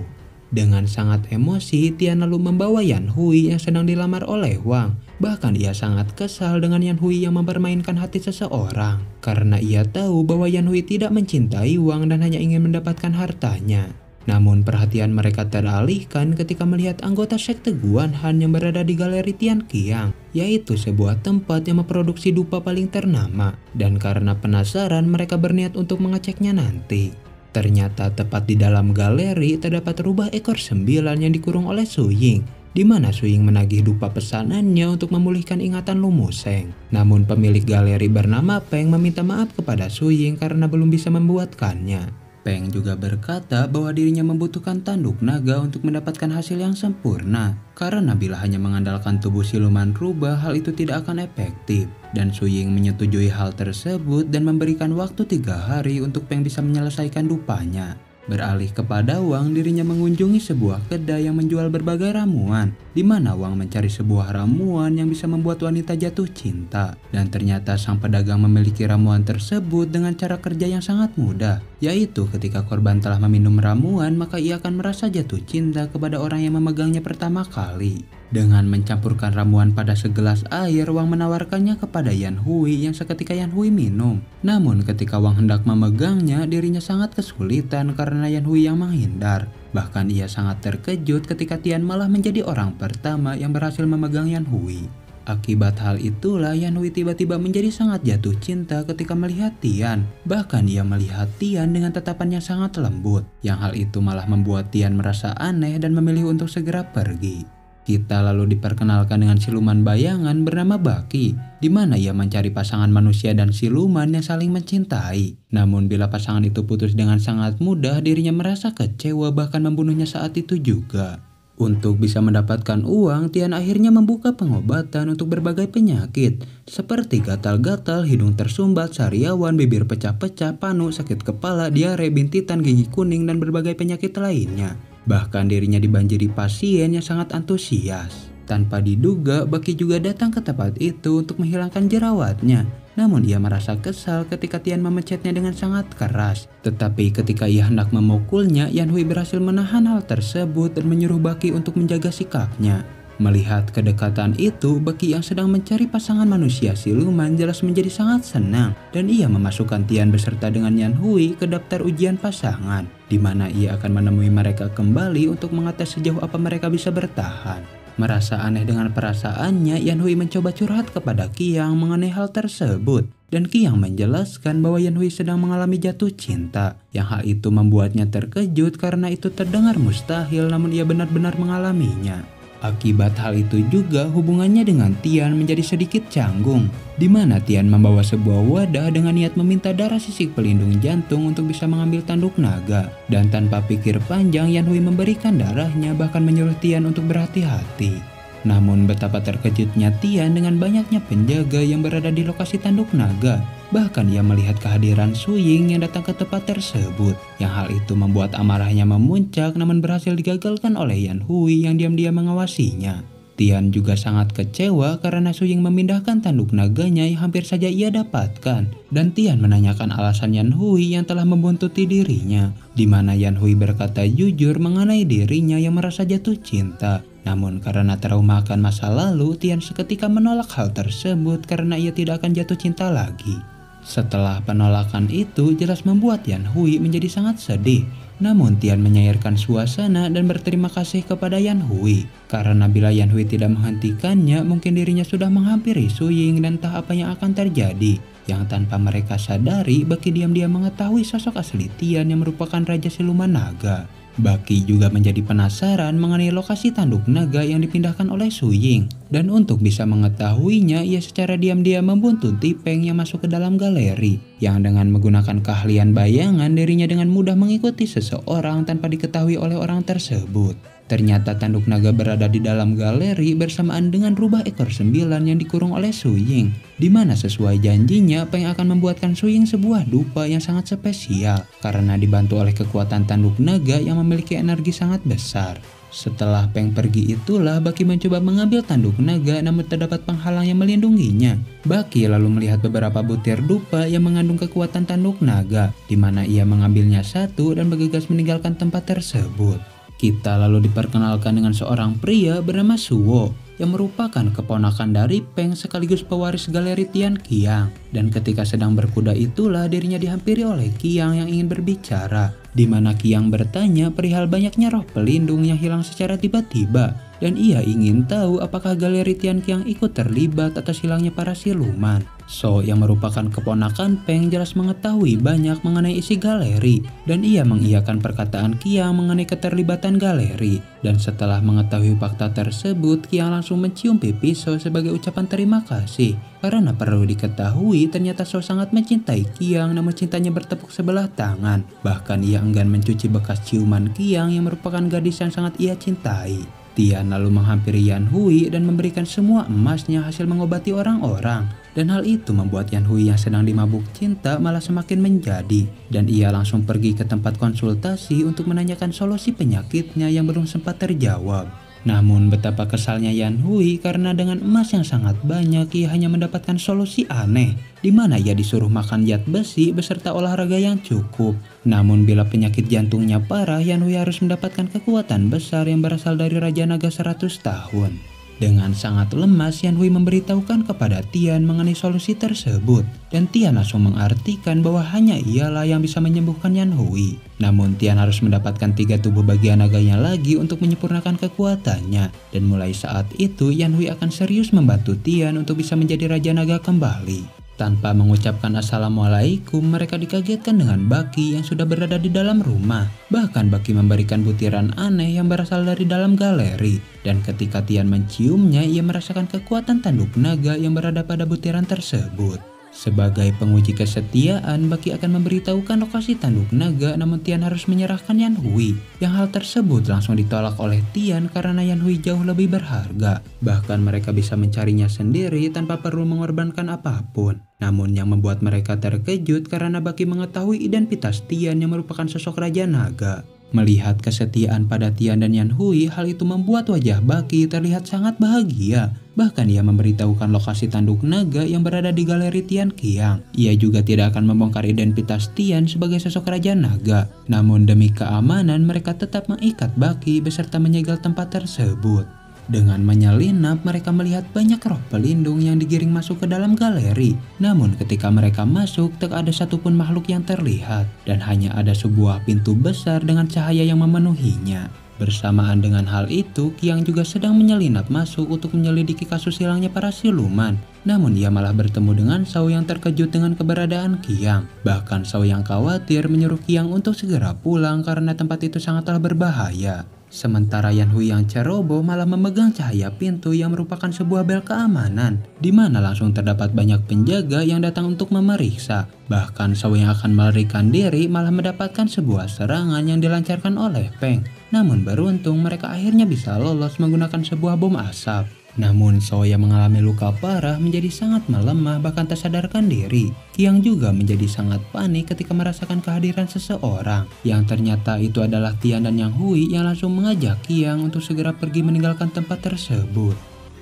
Dengan sangat emosi, Tian lalu membawa Yan Hui yang sedang dilamar oleh Wang. Bahkan ia sangat kesal dengan Yan Hui yang mempermainkan hati seseorang. Karena ia tahu bahwa Yan Hui tidak mencintai Wang dan hanya ingin mendapatkan hartanya. Namun perhatian mereka teralihkan ketika melihat anggota sekte Guan Han yang berada di galeri Tian Qiang, yaitu sebuah tempat yang memproduksi dupa paling ternama. Dan karena penasaran mereka berniat untuk mengeceknya nanti. Ternyata tepat di dalam galeri terdapat rubah ekor 9 yang dikurung oleh Su Ying, di mana Su Ying menagih dupa pesanannya untuk memulihkan ingatan Lu Museng. Namun pemilik galeri bernama Peng meminta maaf kepada Su Ying karena belum bisa membuatkannya. Peng juga berkata bahwa dirinya membutuhkan tanduk naga untuk mendapatkan hasil yang sempurna. Karena bila hanya mengandalkan tubuh siluman rubah, hal itu tidak akan efektif. Dan Su Ying menyetujui hal tersebut dan memberikan waktu 3 hari untuk Peng bisa menyelesaikan dupanya. Beralih kepada Wang, dirinya mengunjungi sebuah kedai yang menjual berbagai ramuan, di mana Wang mencari sebuah ramuan yang bisa membuat wanita jatuh cinta. Dan ternyata sang pedagang memiliki ramuan tersebut dengan cara kerja yang sangat mudah, yaitu ketika korban telah meminum ramuan, maka ia akan merasa jatuh cinta kepada orang yang memegangnya pertama kali. Dengan mencampurkan ramuan pada segelas air, Wang menawarkannya kepada Yan Hui yang seketika Yan Hui minum. Namun ketika Wang hendak memegangnya, dirinya sangat kesulitan karena Yan Hui yang menghindar. Bahkan ia sangat terkejut ketika Tian malah menjadi orang pertama yang berhasil memegang Yan Hui. Akibat hal itulah Yan Hui tiba-tiba menjadi sangat jatuh cinta ketika melihat Tian. Bahkan ia melihat Tian dengan tatapan yang sangat lembut. Yang hal itu malah membuat Tian merasa aneh dan memilih untuk segera pergi. Kita lalu diperkenalkan dengan siluman bayangan bernama Baki, di mana ia mencari pasangan manusia dan siluman yang saling mencintai. Namun bila pasangan itu putus dengan sangat mudah, dirinya merasa kecewa bahkan membunuhnya saat itu juga. Untuk bisa mendapatkan uang, Tian akhirnya membuka pengobatan untuk berbagai penyakit, seperti gatal-gatal, hidung tersumbat, sariawan, bibir pecah-pecah, panu, sakit kepala, diare, bintitan, gigi kuning, dan berbagai penyakit lainnya. Bahkan dirinya dibanjiri pasien yang sangat antusias. Tanpa diduga, Baki juga datang ke tempat itu untuk menghilangkan jerawatnya. Namun ia merasa kesal ketika Tian memecatnya dengan sangat keras. Tetapi ketika ia hendak memukulnya, Yan Hui berhasil menahan hal tersebut dan menyuruh Baki untuk menjaga sikapnya. Melihat kedekatan itu, Baki yang sedang mencari pasangan manusia siluman jelas menjadi sangat senang. Dan ia memasukkan Tian beserta dengan Yan Hui ke daftar ujian pasangan, di mana ia akan menemui mereka kembali untuk mengetes sejauh apa mereka bisa bertahan. Merasa aneh dengan perasaannya, Yan Hui mencoba curhat kepada Qiang mengenai hal tersebut. Dan Qiang menjelaskan bahwa Yan Hui sedang mengalami jatuh cinta. Yang hal itu membuatnya terkejut karena itu terdengar mustahil, namun ia benar-benar mengalaminya. Akibat hal itu juga hubungannya dengan Tian menjadi sedikit canggung, di mana Tian membawa sebuah wadah dengan niat meminta darah sisik pelindung jantung untuk bisa mengambil tanduk naga. Dan tanpa pikir panjang, Yan Hui memberikan darahnya, bahkan menyuruh Tian untuk berhati-hati. Namun betapa terkejutnya Tian dengan banyaknya penjaga yang berada di lokasi tanduk naga. Bahkan ia melihat kehadiran Su Ying yang datang ke tempat tersebut. Yang hal itu membuat amarahnya memuncak, namun berhasil digagalkan oleh Yan Hui yang diam-diam mengawasinya. Tian juga sangat kecewa karena Su Ying memindahkan tanduk naganya yang hampir saja ia dapatkan. Dan Tian menanyakan alasan Yan Hui yang telah membuntuti dirinya, di mana Yan Hui berkata jujur mengenai dirinya yang merasa jatuh cinta. Namun karena trauma akan masa lalu, Tian seketika menolak hal tersebut karena ia tidak akan jatuh cinta lagi. Setelah penolakan itu jelas membuat Yan Hui menjadi sangat sedih. Namun Tian menyairkan suasana dan berterima kasih kepada Yan Hui. Karena bila Yan Hui tidak menghentikannya, mungkin dirinya sudah menghampiri Su Ying dan entah apa yang akan terjadi. Yang tanpa mereka sadari, Baki diam-diam mengetahui sosok asli Tian yang merupakan Raja Siluman Naga. Baki juga menjadi penasaran mengenai lokasi tanduk naga yang dipindahkan oleh Su Ying. Dan untuk bisa mengetahuinya, ia secara diam-diam membuntuti Peng yang masuk ke dalam galeri. Yang dengan menggunakan keahlian bayangan, dirinya dengan mudah mengikuti seseorang tanpa diketahui oleh orang tersebut. Ternyata tanduk naga berada di dalam galeri bersamaan dengan rubah ekor 9 yang dikurung oleh Su Ying. Di mana sesuai janjinya, Peng akan membuatkan Su Ying sebuah dupa yang sangat spesial karena dibantu oleh kekuatan tanduk naga yang memiliki energi sangat besar. Setelah Peng pergi itulah Baki mencoba mengambil tanduk naga, namun terdapat penghalang yang melindunginya. Baki lalu melihat beberapa butir dupa yang mengandung kekuatan tanduk naga, di mana ia mengambilnya satu dan bergegas meninggalkan tempat tersebut. Kita lalu diperkenalkan dengan seorang pria bernama Suwo yang merupakan keponakan dari Peng sekaligus pewaris galeri Tian Qiang. Dan ketika sedang berkuda itulah dirinya dihampiri oleh Qiang yang ingin berbicara, di mana Qiang bertanya perihal banyaknya roh pelindung yang hilang secara tiba-tiba. Dan ia ingin tahu apakah galeri Tian Qiang ikut terlibat atas hilangnya para siluman. So yang merupakan keponakan Peng jelas mengetahui banyak mengenai isi galeri, dan ia mengiyakan perkataan Qiang mengenai keterlibatan galeri. Dan setelah mengetahui fakta tersebut, Qiang langsung mencium pipi So sebagai ucapan terima kasih. Karena perlu diketahui ternyata So sangat mencintai Qiang, namun cintanya bertepuk sebelah tangan. Bahkan ia enggan mencuci bekas ciuman Qiang yang merupakan gadis yang sangat ia cintai. Tian lalu menghampiri Yan Hui dan memberikan semua emasnya hasil mengobati orang-orang. Dan hal itu membuat Yan Hui yang sedang dimabuk cinta malah semakin menjadi. Dan ia langsung pergi ke tempat konsultasi untuk menanyakan solusi penyakitnya yang belum sempat terjawab. Namun betapa kesalnya Yan Hui karena dengan emas yang sangat banyak ia hanya mendapatkan solusi aneh, di mana ia disuruh makan zat besi beserta olahraga yang cukup. Namun bila penyakit jantungnya parah, Yan Hui harus mendapatkan kekuatan besar yang berasal dari Raja Naga 100 tahun. Dengan sangat lemas, Yan Hui memberitahukan kepada Tian mengenai solusi tersebut. Dan Tian langsung mengartikan bahwa hanya ialah yang bisa menyembuhkan Yan Hui. Namun Tian harus mendapatkan 3 tubuh bagian naganya lagi untuk menyempurnakan kekuatannya. Dan mulai saat itu, Yan Hui akan serius membantu Tian untuk bisa menjadi Raja Naga kembali. Tanpa mengucapkan assalamualaikum, mereka dikagetkan dengan Baki yang sudah berada di dalam rumah. Bahkan Baki memberikan butiran aneh yang berasal dari dalam galeri. Dan ketika Tian menciumnya, ia merasakan kekuatan tanduk naga yang berada pada butiran tersebut. Sebagai penguji kesetiaan, Baki akan memberitahukan lokasi tanduk naga, namun Tian harus menyerahkan Yan Hui. Yang hal tersebut langsung ditolak oleh Tian karena Yan Hui jauh lebih berharga. Bahkan mereka bisa mencarinya sendiri tanpa perlu mengorbankan apapun. Namun yang membuat mereka terkejut karena Baki mengetahui identitas Tian yang merupakan sosok Raja Naga. Melihat kesetiaan pada Tian dan Yan Hui, hal itu membuat wajah Baki terlihat sangat bahagia. Bahkan ia memberitahukan lokasi tanduk naga yang berada di galeri Tian Qiang. Ia juga tidak akan membongkar identitas Tian sebagai sosok Raja Naga. Namun demi keamanan, mereka tetap mengikat Baki beserta menyegel tempat tersebut. Dengan menyelinap, mereka melihat banyak roh pelindung yang digiring masuk ke dalam galeri. Namun ketika mereka masuk, tak ada satupun makhluk yang terlihat. Dan hanya ada sebuah pintu besar dengan cahaya yang memenuhinya. Bersamaan dengan hal itu, Qiang juga sedang menyelinap masuk untuk menyelidiki kasus hilangnya para siluman. Namun ia malah bertemu dengan Shao yang terkejut dengan keberadaan Qiang. Bahkan Shao yang khawatir menyuruh Qiang untuk segera pulang karena tempat itu sangatlah berbahaya. Sementara Yan Hui yang ceroboh malah memegang cahaya pintu yang merupakan sebuah bel keamanan, di mana langsung terdapat banyak penjaga yang datang untuk memeriksa. Bahkan Shao yang akan melarikan diri malah mendapatkan sebuah serangan yang dilancarkan oleh Peng. Namun beruntung mereka akhirnya bisa lolos menggunakan sebuah bom asap. Namun Shao yang mengalami luka parah menjadi sangat melemah bahkan tak sadarkan diri. Qiang juga menjadi sangat panik ketika merasakan kehadiran seseorang. Yang ternyata itu adalah Tian dan Yang Hui yang langsung mengajak Qiang untuk segera pergi meninggalkan tempat tersebut.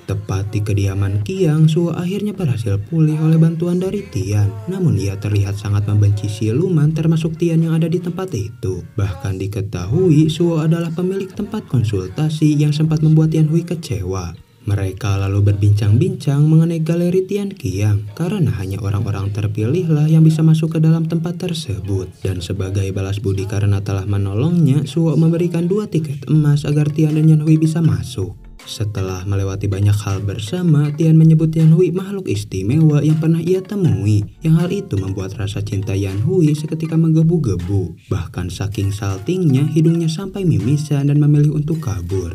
Tepat di kediaman Qiang, Suo akhirnya berhasil pulih oleh bantuan dari Tian. Namun ia terlihat sangat membenci siluman termasuk Tian yang ada di tempat itu. Bahkan diketahui Suo adalah pemilik tempat konsultasi yang sempat membuat Yan Hui kecewa. Mereka lalu berbincang-bincang mengenai galeri Tian Qiang karena hanya orang-orang terpilihlah yang bisa masuk ke dalam tempat tersebut. Dan sebagai balas budi karena telah menolongnya, Suo memberikan 2 tiket emas agar Tian dan Yan Hui bisa masuk. Setelah melewati banyak hal bersama, Tian menyebut Yan Hui makhluk istimewa yang pernah ia temui. Yang hal itu membuat rasa cinta Yan Hui seketika menggebu-gebu. Bahkan saking saltingnya, hidungnya sampai mimisan dan memilih untuk kabur.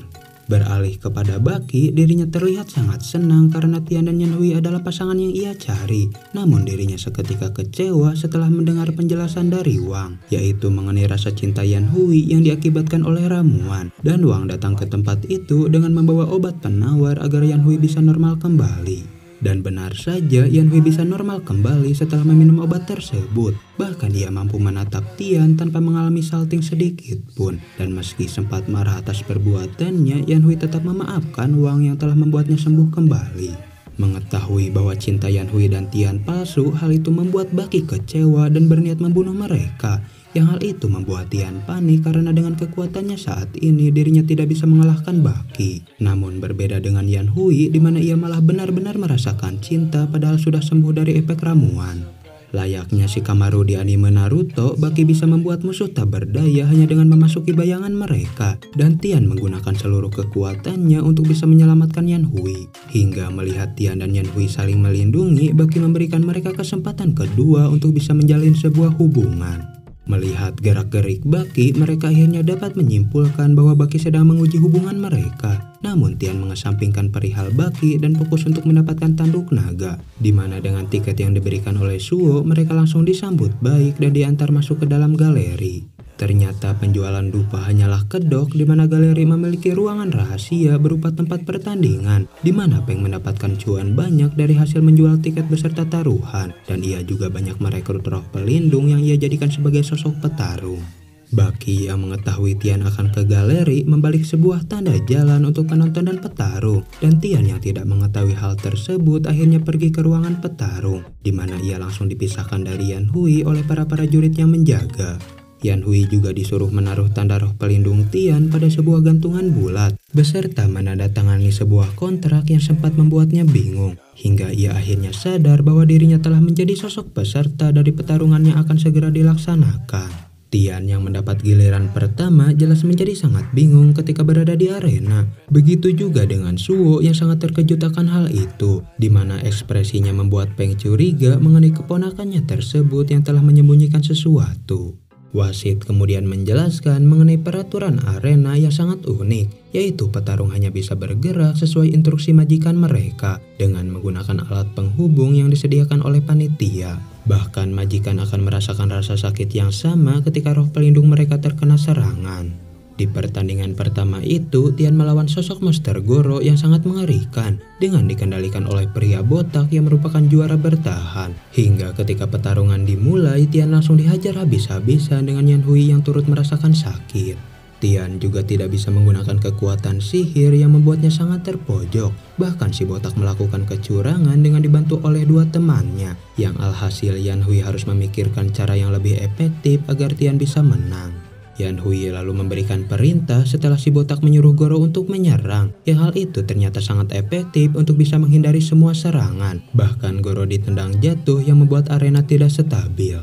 Beralih kepada Baki, dirinya terlihat sangat senang karena Tian dan Yan Hui adalah pasangan yang ia cari. Namun dirinya seketika kecewa setelah mendengar penjelasan dari Wang, yaitu mengenai rasa cinta Yan Hui yang diakibatkan oleh ramuan. Dan Wang datang ke tempat itu dengan membawa obat penawar agar Yan Hui bisa normal kembali. Dan benar saja, Yan Hui bisa normal kembali setelah meminum obat tersebut. Bahkan ia mampu menatap Tian tanpa mengalami salting sedikit pun. Dan meski sempat marah atas perbuatannya, Yan Hui tetap memaafkan Wang yang telah membuatnya sembuh kembali. Mengetahui bahwa cinta Yan Hui dan Tian palsu, hal itu membuat Baki kecewa dan berniat membunuh mereka. Yang hal itu membuat Tian panik karena dengan kekuatannya saat ini dirinya tidak bisa mengalahkan Baki. Namun berbeda dengan Yan Hui di mana ia malah benar-benar merasakan cinta padahal sudah sembuh dari efek ramuan. Layaknya Shikamaru di anime Naruto, Baki bisa membuat musuh tak berdaya hanya dengan memasuki bayangan mereka. Dan Tian menggunakan seluruh kekuatannya untuk bisa menyelamatkan Yan Hui. Hingga melihat Tian dan Yan Hui saling melindungi, Baki memberikan mereka kesempatan kedua untuk bisa menjalin sebuah hubungan. Melihat gerak-gerik Baki, mereka akhirnya dapat menyimpulkan bahwa Baki sedang menguji hubungan mereka. Namun Tian mengesampingkan perihal Baki dan fokus untuk mendapatkan tanduk naga, di mana dengan tiket yang diberikan oleh Suo, mereka langsung disambut baik dan diantar masuk ke dalam galeri. Ternyata penjualan dupa hanyalah kedok di mana galeri memiliki ruangan rahasia berupa tempat pertandingan di mana Peng mendapatkan cuan banyak dari hasil menjual tiket beserta taruhan, dan ia juga banyak merekrut roh pelindung yang ia jadikan sebagai sosok petarung. Baki yang mengetahui Tian akan ke galeri membalik sebuah tanda jalan untuk penonton dan petarung, dan Tian yang tidak mengetahui hal tersebut akhirnya pergi ke ruangan petarung di mana ia langsung dipisahkan dari Yan Hui oleh para prajurit yang menjaga. Yan Hui juga disuruh menaruh tanda roh pelindung Tian pada sebuah gantungan bulat, beserta menandatangani sebuah kontrak yang sempat membuatnya bingung, hingga ia akhirnya sadar bahwa dirinya telah menjadi sosok peserta dari pertarungan yang akan segera dilaksanakan. Tian yang mendapat giliran pertama jelas menjadi sangat bingung ketika berada di arena. Begitu juga dengan Suo yang sangat terkejut akan hal itu, di mana ekspresinya membuat Peng curiga mengenai keponakannya tersebut yang telah menyembunyikan sesuatu. Wasit kemudian menjelaskan mengenai peraturan arena yang sangat unik, yaitu petarung hanya bisa bergerak sesuai instruksi majikan mereka dengan menggunakan alat penghubung yang disediakan oleh panitia. Bahkan majikan akan merasakan rasa sakit yang sama ketika roh pelindung mereka terkena serangan. Di pertandingan pertama itu, Tian melawan sosok Monster Goro yang sangat mengerikan dengan dikendalikan oleh pria botak yang merupakan juara bertahan. Hingga ketika pertarungan dimulai, Tian langsung dihajar habis-habisan dengan Yan Hui yang turut merasakan sakit. Tian juga tidak bisa menggunakan kekuatan sihir yang membuatnya sangat terpojok. Bahkan si botak melakukan kecurangan dengan dibantu oleh dua temannya, yang alhasil Yan Hui harus memikirkan cara yang lebih efektif agar Tian bisa menang. Yan Hui lalu memberikan perintah setelah si botak menyuruh Goro untuk menyerang, yang hal itu ternyata sangat efektif untuk bisa menghindari semua serangan. Bahkan Goro ditendang jatuh yang membuat arena tidak stabil.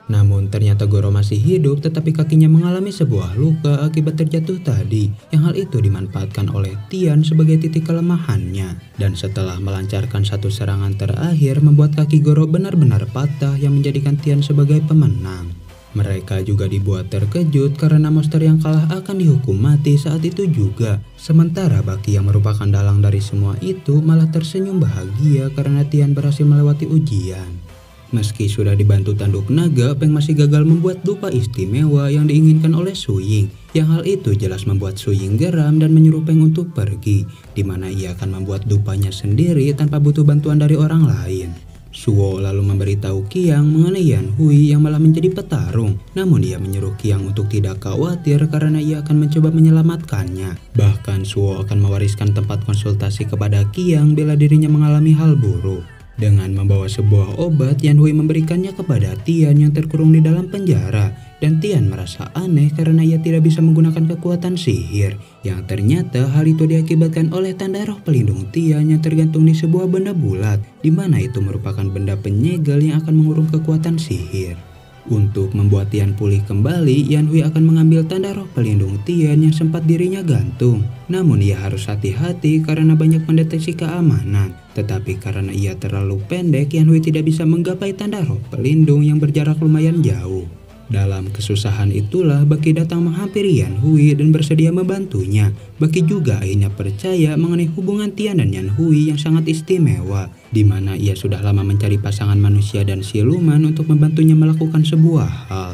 Namun ternyata Goro masih hidup, tetapi kakinya mengalami sebuah luka akibat terjatuh tadi, yang hal itu dimanfaatkan oleh Tian sebagai titik kelemahannya. Dan setelah melancarkan satu serangan terakhir, membuat kaki Goro benar-benar patah yang menjadikan Tian sebagai pemenang. Mereka juga dibuat terkejut karena monster yang kalah akan dihukum mati saat itu juga. Sementara Baki yang merupakan dalang dari semua itu malah tersenyum bahagia karena Tian berhasil melewati ujian. Meski sudah dibantu tanduk naga, Peng masih gagal membuat dupa istimewa yang diinginkan oleh Su Ying. Yang hal itu jelas membuat Su Ying geram dan menyuruh Peng untuk pergi, di mana ia akan membuat dupanya sendiri tanpa butuh bantuan dari orang lain. Suo lalu memberitahu Qiang mengenai Yan Hui yang malah menjadi petarung. Namun ia menyuruh Qiang untuk tidak khawatir karena ia akan mencoba menyelamatkannya. Bahkan Suo akan mewariskan tempat konsultasi kepada Qiang bila dirinya mengalami hal buruk. Dengan membawa sebuah obat, Yan Hui memberikannya kepada Tian yang terkurung di dalam penjara. Dan Tian merasa aneh karena ia tidak bisa menggunakan kekuatan sihir. Yang ternyata hal itu diakibatkan oleh tanda roh pelindung Tian yang tergantung di sebuah benda bulat, di mana itu merupakan benda penyegel yang akan mengurung kekuatan sihir. Untuk membuat Tian pulih kembali, Yan Hui akan mengambil tanda roh pelindung Tian yang sempat dirinya gantung. Namun ia harus hati-hati karena banyak mendeteksi keamanan. Tetapi karena ia terlalu pendek, Yan Hui tidak bisa menggapai tanda roh pelindung yang berjarak lumayan jauh. Dalam kesusahan itulah Baki datang menghampiri Yan Hui dan bersedia membantunya. Baki juga akhirnya percaya mengenai hubungan Tian dan Yan Hui yang sangat istimewa, di mana ia sudah lama mencari pasangan manusia dan siluman untuk membantunya melakukan sebuah hal.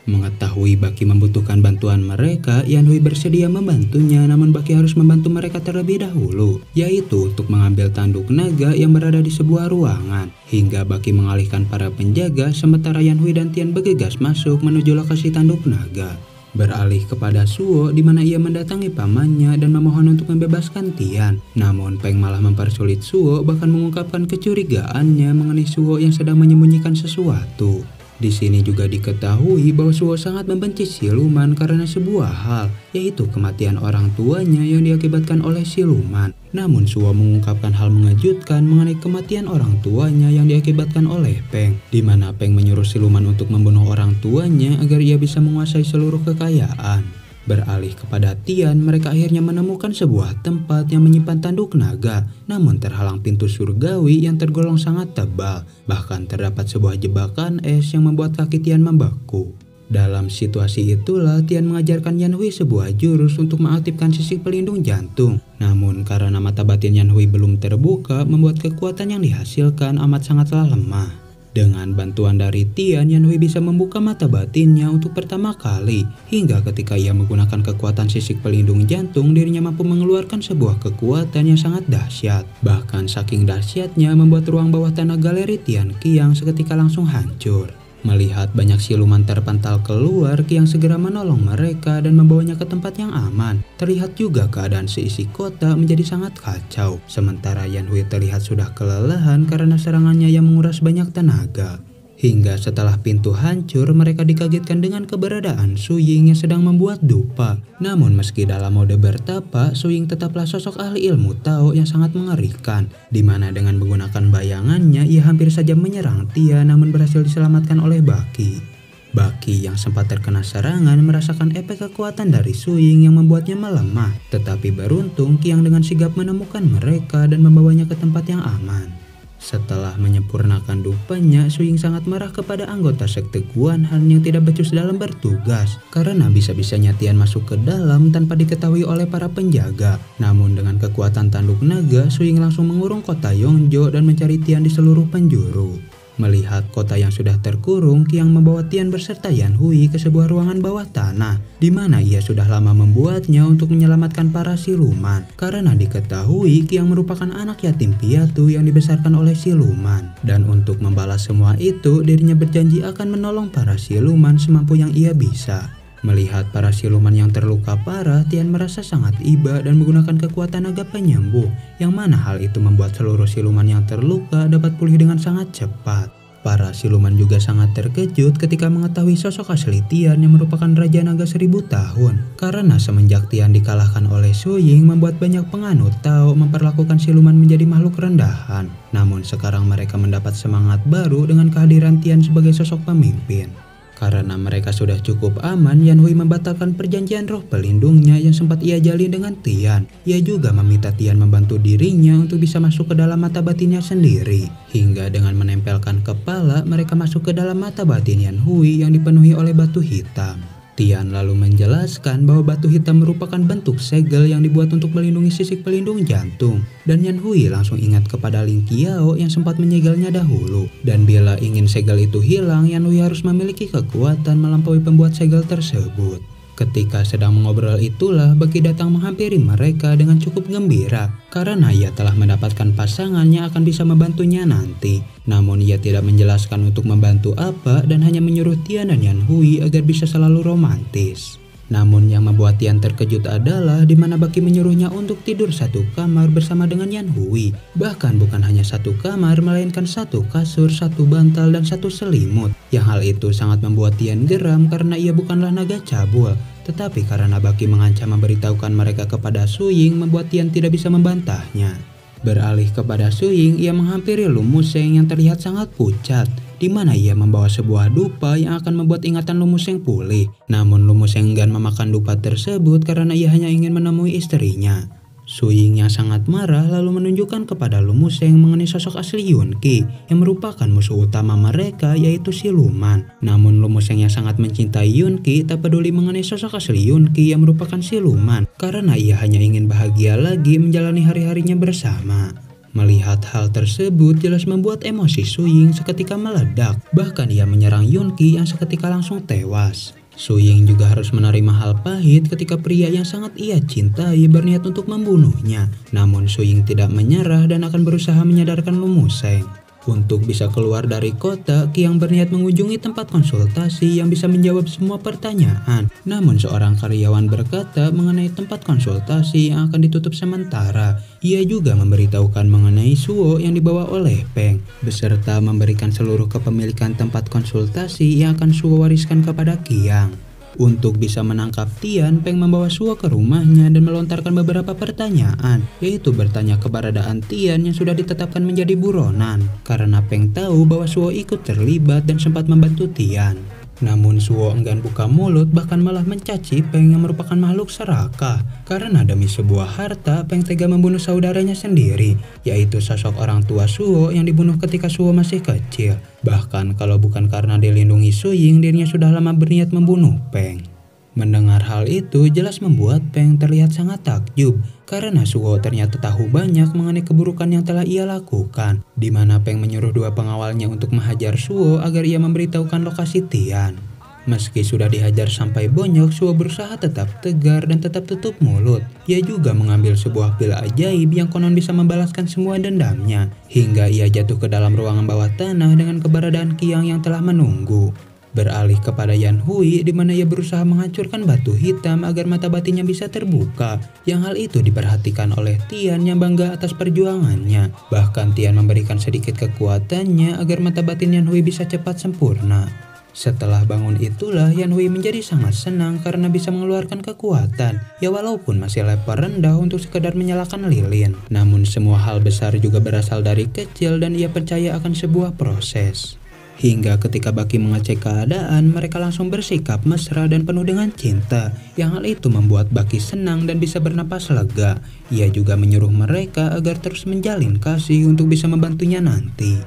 Mengetahui Baki membutuhkan bantuan mereka, Yan Hui bersedia membantunya, namun Baki harus membantu mereka terlebih dahulu, yaitu untuk mengambil tanduk naga yang berada di sebuah ruangan. Hingga Baki mengalihkan para penjaga, sementara Yan Hui dan Tian bergegas masuk menuju lokasi tanduk naga. Beralih kepada Suo, di mana ia mendatangi pamannya dan memohon untuk membebaskan Tian. Namun Peng malah mempersulit Suo, bahkan mengungkapkan kecurigaannya mengenai Suo yang sedang menyembunyikan sesuatu. Di sini juga diketahui bahwa Suo sangat membenci siluman karena sebuah hal, yaitu kematian orang tuanya yang diakibatkan oleh siluman. Namun Suo mengungkapkan hal mengejutkan mengenai kematian orang tuanya yang diakibatkan oleh Peng, di mana Peng menyuruh siluman untuk membunuh orang tuanya agar ia bisa menguasai seluruh kekayaan. Beralih kepada Tian, mereka akhirnya menemukan sebuah tempat yang menyimpan tanduk naga, namun terhalang pintu surgawi yang tergolong sangat tebal. Bahkan terdapat sebuah jebakan es yang membuat kaki Tian membeku. Dalam situasi itulah Tian mengajarkan Yan Hui sebuah jurus untuk mengaktifkan sisik pelindung jantung. Namun karena mata batin Yan Hui belum terbuka, membuat kekuatan yang dihasilkan amat sangatlah lemah. Dengan bantuan dari Tian, Yan Hui bisa membuka mata batinnya untuk pertama kali. Hingga ketika ia menggunakan kekuatan sisik pelindung jantung, dirinya mampu mengeluarkan sebuah kekuatan yang sangat dahsyat. Bahkan saking dahsyatnya membuat ruang bawah tanah galeri Tian Qiang seketika langsung hancur. Melihat banyak siluman terpental keluar, Qiang segera menolong mereka dan membawanya ke tempat yang aman. Terlihat juga keadaan seisi kota menjadi sangat kacau. Sementara Yan Hui terlihat sudah kelelahan karena serangannya yang menguras banyak tenaga. Hingga setelah pintu hancur, mereka dikagetkan dengan keberadaan Su Ying yang sedang membuat dupa. Namun meski dalam mode bertapa, Su Ying tetaplah sosok ahli ilmu Tao yang sangat mengerikan, di mana dengan menggunakan bayangannya ia hampir saja menyerang Tian namun berhasil diselamatkan oleh Baki. Baki yang sempat terkena serangan merasakan efek kekuatan dari Su Ying yang membuatnya melemah. Tetapi beruntung Qiang dengan sigap menemukan mereka dan membawanya ke tempat yang aman. Setelah menyempurnakan dupanya, Suying sangat marah kepada anggota sekte Guan Han yang tidak becus dalam bertugas karena bisa-bisanya Tian masuk ke dalam tanpa diketahui oleh para penjaga. Namun dengan kekuatan tanduk naga, Suying langsung mengurung kota Yongzhou dan mencari Tian di seluruh penjuru. Melihat kota yang sudah terkurung, Qiang membawa Tian beserta Yan Hui ke sebuah ruangan bawah tanah, di mana ia sudah lama membuatnya untuk menyelamatkan para siluman. Karena diketahui Qiang merupakan anak yatim piatu yang dibesarkan oleh siluman. Dan untuk membalas semua itu, dirinya berjanji akan menolong para siluman semampu yang ia bisa. Melihat para siluman yang terluka parah, Tian merasa sangat iba dan menggunakan kekuatan naga penyembuh, yang mana hal itu membuat seluruh siluman yang terluka dapat pulih dengan sangat cepat. Para siluman juga sangat terkejut ketika mengetahui sosok asli Tian yang merupakan Raja Naga 1000 tahun. Karena semenjak Tian dikalahkan oleh Suying, membuat banyak penganut Tao memperlakukan siluman menjadi makhluk rendahan. Namun sekarang mereka mendapat semangat baru dengan kehadiran Tian sebagai sosok pemimpin. Karena mereka sudah cukup aman, Yan Hui membatalkan perjanjian roh pelindungnya yang sempat ia jalin dengan Tian. Ia juga meminta Tian membantu dirinya untuk bisa masuk ke dalam mata batinnya sendiri. Hingga dengan menempelkan kepala, mereka masuk ke dalam mata batin Yan Hui yang dipenuhi oleh batu hitam. Tian lalu menjelaskan bahwa batu hitam merupakan bentuk segel yang dibuat untuk melindungi sisik pelindung jantung. Dan Yan Hui langsung ingat kepada Ling Qiao yang sempat menyegelnya dahulu. Dan bila ingin segel itu hilang, Yan Hui harus memiliki kekuatan melampaui pembuat segel tersebut. Ketika sedang mengobrol itulah, Beki datang menghampiri mereka dengan cukup gembira karena ia telah mendapatkan pasangan yang akan bisa membantunya nanti. Namun ia tidak menjelaskan untuk membantu apa dan hanya menyuruh Tian dan Yan Hui agar bisa selalu romantis. Namun yang membuat Tian terkejut adalah di mana Baki menyuruhnya untuk tidur satu kamar bersama dengan Yan Hui. Bahkan bukan hanya satu kamar, melainkan satu kasur, satu bantal, dan satu selimut. Yang hal itu sangat membuat Tian geram karena ia bukanlah naga cabul. Tetapi karena Baki mengancam memberitahukan mereka kepada Suying, membuat Tian tidak bisa membantahnya. Beralih kepada Suying, ia menghampiri Lu Museng yang terlihat sangat pucat, di mana ia membawa sebuah dupa yang akan membuat ingatan Lu Museng pulih. Namun Lu Museng enggan memakan dupa tersebut karena ia hanya ingin menemui istrinya. Suying yang sangat marah lalu menunjukkan kepada Lu Museng mengenai sosok asli Yun Qi yang merupakan musuh utama mereka, yaitu siluman. Namun Lu Museng yang sangat mencintai Yun Qi tak peduli mengenai sosok asli Yun Qi yang merupakan siluman karena ia hanya ingin bahagia lagi menjalani hari-harinya bersama. Melihat hal tersebut jelas membuat emosi Suying seketika meledak. Bahkan ia menyerang Yun Qi yang seketika langsung tewas. Suying juga harus menerima hal pahit ketika pria yang sangat ia cintai berniat untuk membunuhnya. Namun Suying tidak menyerah dan akan berusaha menyadarkan Lu Museng. Untuk bisa keluar dari kota, Qiang berniat mengunjungi tempat konsultasi yang bisa menjawab semua pertanyaan. Namun seorang karyawan berkata mengenai tempat konsultasi yang akan ditutup sementara. Ia juga memberitahukan mengenai Suo yang dibawa oleh Peng, beserta memberikan seluruh kepemilikan tempat konsultasi yang akan Suo wariskan kepada Qiang. Untuk bisa menangkap Tian, Peng membawa Suo ke rumahnya dan melontarkan beberapa pertanyaan, yaitu bertanya keberadaan Tian yang sudah ditetapkan menjadi buronan, karena Peng tahu bahwa Suo ikut terlibat dan sempat membantu Tian. Namun Suo enggan buka mulut, bahkan malah mencaci Peng yang merupakan makhluk serakah. Karena demi sebuah harta, Peng tega membunuh saudaranya sendiri, yaitu sosok orang tua Suo yang dibunuh ketika Suo masih kecil. Bahkan kalau bukan karena dilindungi Suying, dirinya sudah lama berniat membunuh Peng. Mendengar hal itu jelas membuat Peng terlihat sangat takjub karena Suo ternyata tahu banyak mengenai keburukan yang telah ia lakukan, di mana Peng menyuruh dua pengawalnya untuk menghajar Suo agar ia memberitahukan lokasi Tian. Meski sudah dihajar sampai bonyok, Suo berusaha tetap tegar dan tetap tutup mulut. Ia juga mengambil sebuah pil ajaib yang konon bisa membalaskan semua dendamnya, hingga ia jatuh ke dalam ruangan bawah tanah dengan keberadaan Qiang yang telah menunggu. Beralih kepada Yan Hui, di mana ia berusaha menghancurkan batu hitam agar mata batinnya bisa terbuka. Yang hal itu diperhatikan oleh Tian yang bangga atas perjuangannya. Bahkan Tian memberikan sedikit kekuatannya agar mata batin Yan Hui bisa cepat sempurna. Setelah bangun itulah Yan Hui menjadi sangat senang karena bisa mengeluarkan kekuatan. Ya walaupun masih level rendah untuk sekedar menyalakan lilin. Namun semua hal besar juga berasal dari kecil dan ia percaya akan sebuah proses. Hingga ketika Baki mengecek keadaan, mereka langsung bersikap mesra dan penuh dengan cinta. Yang hal itu membuat Baki senang dan bisa bernapas lega. Ia juga menyuruh mereka agar terus menjalin kasih untuk bisa membantunya nanti.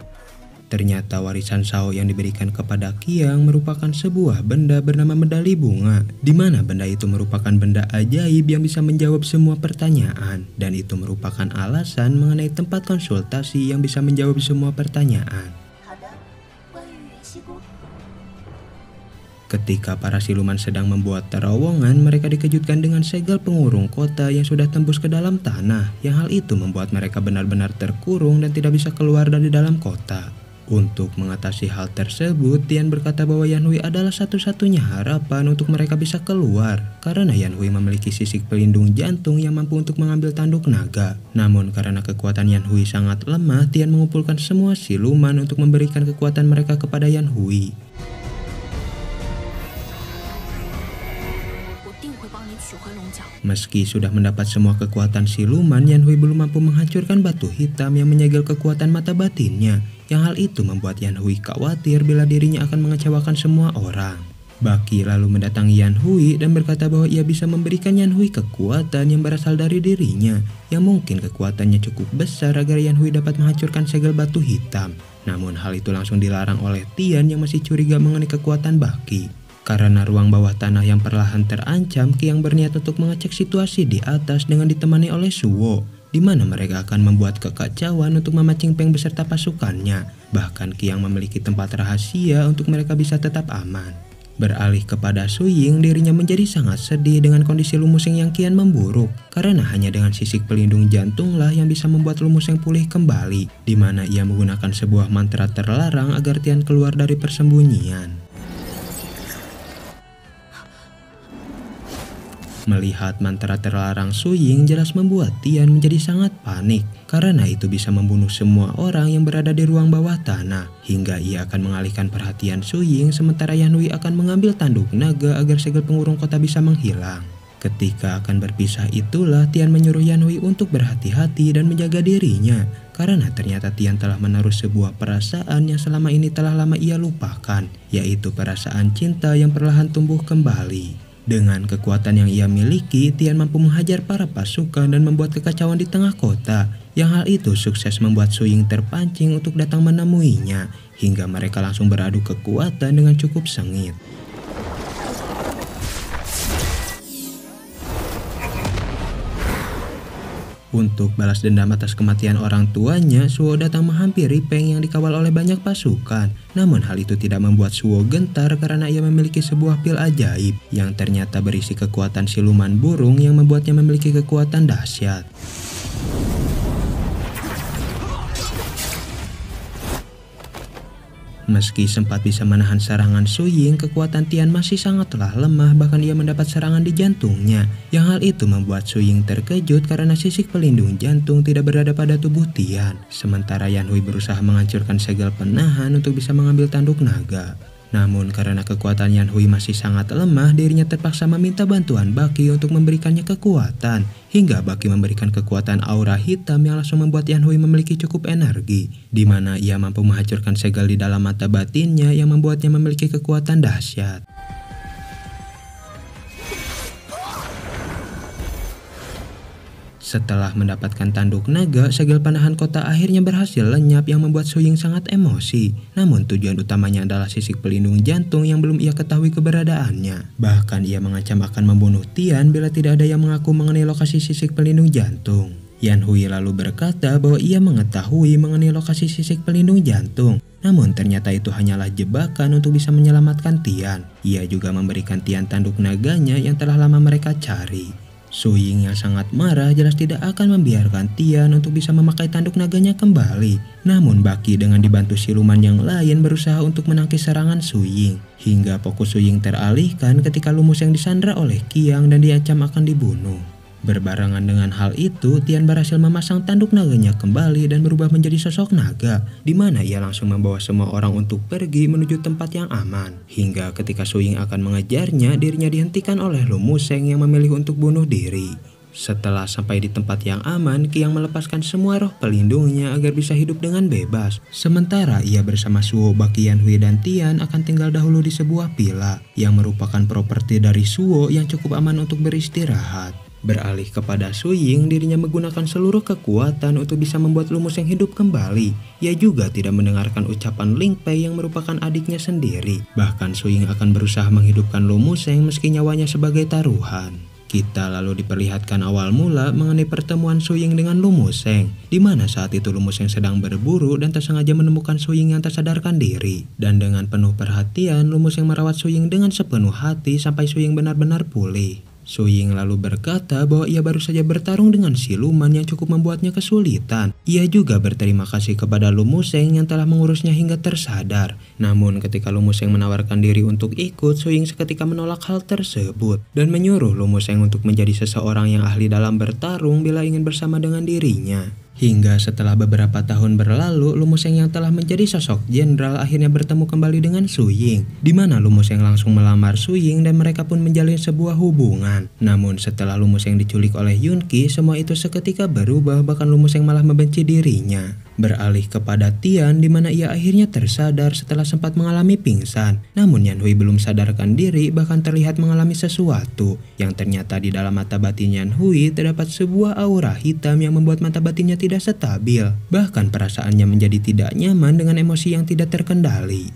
Ternyata warisan Shao yang diberikan kepada Qiang merupakan sebuah benda bernama medali bunga, di mana benda itu merupakan benda ajaib yang bisa menjawab semua pertanyaan, dan itu merupakan alasan mengenai tempat konsultasi yang bisa menjawab semua pertanyaan. Ketika para siluman sedang membuat terowongan, mereka dikejutkan dengan segel pengurung kota yang sudah tembus ke dalam tanah, yang hal itu membuat mereka benar-benar terkurung dan tidak bisa keluar dari dalam kota. Untuk mengatasi hal tersebut, Tian berkata bahwa Yanhui adalah satu-satunya harapan untuk mereka bisa keluar, karena Yanhui memiliki sisik pelindung jantung yang mampu untuk mengambil tanduk naga. Namun karena kekuatan Yanhui sangat lemah, Tian mengumpulkan semua siluman untuk memberikan kekuatan mereka kepada Yanhui. Meski sudah mendapat semua kekuatan siluman, Yanhui belum mampu menghancurkan batu hitam yang menyegel kekuatan mata batinnya. Yang hal itu membuat Yanhui khawatir bila dirinya akan mengecewakan semua orang. Baki lalu mendatangi Yanhui dan berkata bahwa ia bisa memberikan Yanhui kekuatan yang berasal dari dirinya, yang mungkin kekuatannya cukup besar agar Yanhui dapat menghancurkan segel batu hitam. Namun hal itu langsung dilarang oleh Tian yang masih curiga mengenai kekuatan Baki. Karena ruang bawah tanah yang perlahan terancam, Qiang berniat untuk mengecek situasi di atas dengan ditemani oleh Suwo, di mana mereka akan membuat kekacauan untuk memancing Peng beserta pasukannya. Bahkan Qiang memiliki tempat rahasia untuk mereka bisa tetap aman. Beralih kepada Su Ying, dirinya menjadi sangat sedih dengan kondisi Lu Musheng yang kian memburuk, karena hanya dengan sisik pelindung jantunglah yang bisa membuat Lu Musheng pulih kembali, di mana ia menggunakan sebuah mantra terlarang agar Tian keluar dari persembunyian. Melihat mantra terlarang Su Ying jelas membuat Tian menjadi sangat panik, karena itu bisa membunuh semua orang yang berada di ruang bawah tanah, hingga ia akan mengalihkan perhatian Su Ying sementara Yanhui akan mengambil tanduk naga agar segel pengurung kota bisa menghilang. Ketika akan berpisah itulah Tian menyuruh Yanhui untuk berhati-hati dan menjaga dirinya, karena ternyata Tian telah menaruh sebuah perasaan yang selama ini telah lama ia lupakan, yaitu perasaan cinta yang perlahan tumbuh kembali. Dengan kekuatan yang ia miliki, Tian mampu menghajar para pasukan dan membuat kekacauan di tengah kota. Yang hal itu sukses membuat Su Ying terpancing untuk datang menemuinya, hingga mereka langsung beradu kekuatan dengan cukup sengit. Untuk balas dendam atas kematian orang tuanya, Suwo datang menghampiri Peng yang dikawal oleh banyak pasukan. Namun hal itu tidak membuat Suwo gentar karena ia memiliki sebuah pil ajaib yang ternyata berisi kekuatan siluman burung yang membuatnya memiliki kekuatan dahsyat. Meski sempat bisa menahan serangan Su Ying, kekuatan Tian masih sangatlah lemah, bahkan ia mendapat serangan di jantungnya. Yang hal itu membuat Su Ying terkejut karena sisik pelindung jantung tidak berada pada tubuh Tian. Sementara Yanhui berusaha menghancurkan segel penahan untuk bisa mengambil tanduk naga. Namun karena kekuatan Yanhui masih sangat lemah, dirinya terpaksa meminta bantuan Baki untuk memberikannya kekuatan. Hingga Baki memberikan kekuatan aura hitam yang langsung membuat Yanhui memiliki cukup energi, di mana ia mampu menghancurkan segel di dalam mata batinnya yang membuatnya memiliki kekuatan dahsyat. Setelah mendapatkan tanduk naga, segel panahan kota akhirnya berhasil lenyap yang membuat Su Ying sangat emosi. Namun tujuan utamanya adalah sisik pelindung jantung yang belum ia ketahui keberadaannya. Bahkan ia mengancam akan membunuh Tian bila tidak ada yang mengaku mengenai lokasi sisik pelindung jantung. Yanhui lalu berkata bahwa ia mengetahui mengenai lokasi sisik pelindung jantung. Namun ternyata itu hanyalah jebakan untuk bisa menyelamatkan Tian. Ia juga memberikan Tian tanduk naganya yang telah lama mereka cari. Su Ying yang sangat marah jelas tidak akan membiarkan Tian untuk bisa memakai tanduk naganya kembali. Namun Baki dengan dibantu siluman yang lain berusaha untuk menangkis serangan Su Ying. Hingga fokus Su Ying teralihkan ketika Lu Musheng disandra oleh Qiang dan diancam akan dibunuh. Berbarengan dengan hal itu, Tian berhasil memasang tanduk naganya kembali dan berubah menjadi sosok naga, di mana ia langsung membawa semua orang untuk pergi menuju tempat yang aman. Hingga ketika Su Ying akan mengejarnya, dirinya dihentikan oleh Lu Musheng yang memilih untuk bunuh diri. Setelah sampai di tempat yang aman, Qiang melepaskan semua roh pelindungnya agar bisa hidup dengan bebas. Sementara ia bersama Suo, Baqi, Yanhui, dan Tian akan tinggal dahulu di sebuah villa yang merupakan properti dari Suo yang cukup aman untuk beristirahat. Beralih kepada Su Ying, dirinya menggunakan seluruh kekuatan untuk bisa membuat Lu Museng hidup kembali. Ia juga tidak mendengarkan ucapan Ling Pei yang merupakan adiknya sendiri. Bahkan Su Ying akan berusaha menghidupkan Lu Museng meski nyawanya sebagai taruhan. Kita lalu diperlihatkan awal mula mengenai pertemuan Su Ying dengan Lu Museng, di mana saat itu Lu Museng sedang berburu dan tak sengaja menemukan Su Ying yang tak sadarkan diri. Dan dengan penuh perhatian, Lu Museng merawat Su Ying dengan sepenuh hati sampai Su Ying benar-benar pulih. Su Ying lalu berkata bahwa ia baru saja bertarung dengan siluman yang cukup membuatnya kesulitan. Ia juga berterima kasih kepada Lu Museng yang telah mengurusnya hingga tersadar. Namun ketika Lu Museng menawarkan diri untuk ikut, Su Ying seketika menolak hal tersebut dan menyuruh Lu Museng untuk menjadi seseorang yang ahli dalam bertarung bila ingin bersama dengan dirinya. Hingga setelah beberapa tahun berlalu, Lu Museng yang telah menjadi sosok jenderal akhirnya bertemu kembali dengan Su Ying, di mana Lu Museng langsung melamar Su Ying dan mereka pun menjalin sebuah hubungan. Namun setelah Lu Museng diculik oleh Yun Qi, semua itu seketika berubah, bahkan Lu Museng malah membenci dirinya. Beralih kepada Tian, di mana ia akhirnya tersadar setelah sempat mengalami pingsan. Namun Yanhui belum sadarkan diri, bahkan terlihat mengalami sesuatu yang ternyata di dalam mata batin Yanhui terdapat sebuah aura hitam yang membuat mata batinnya tidak stabil. Bahkan perasaannya menjadi tidak nyaman dengan emosi yang tidak terkendali.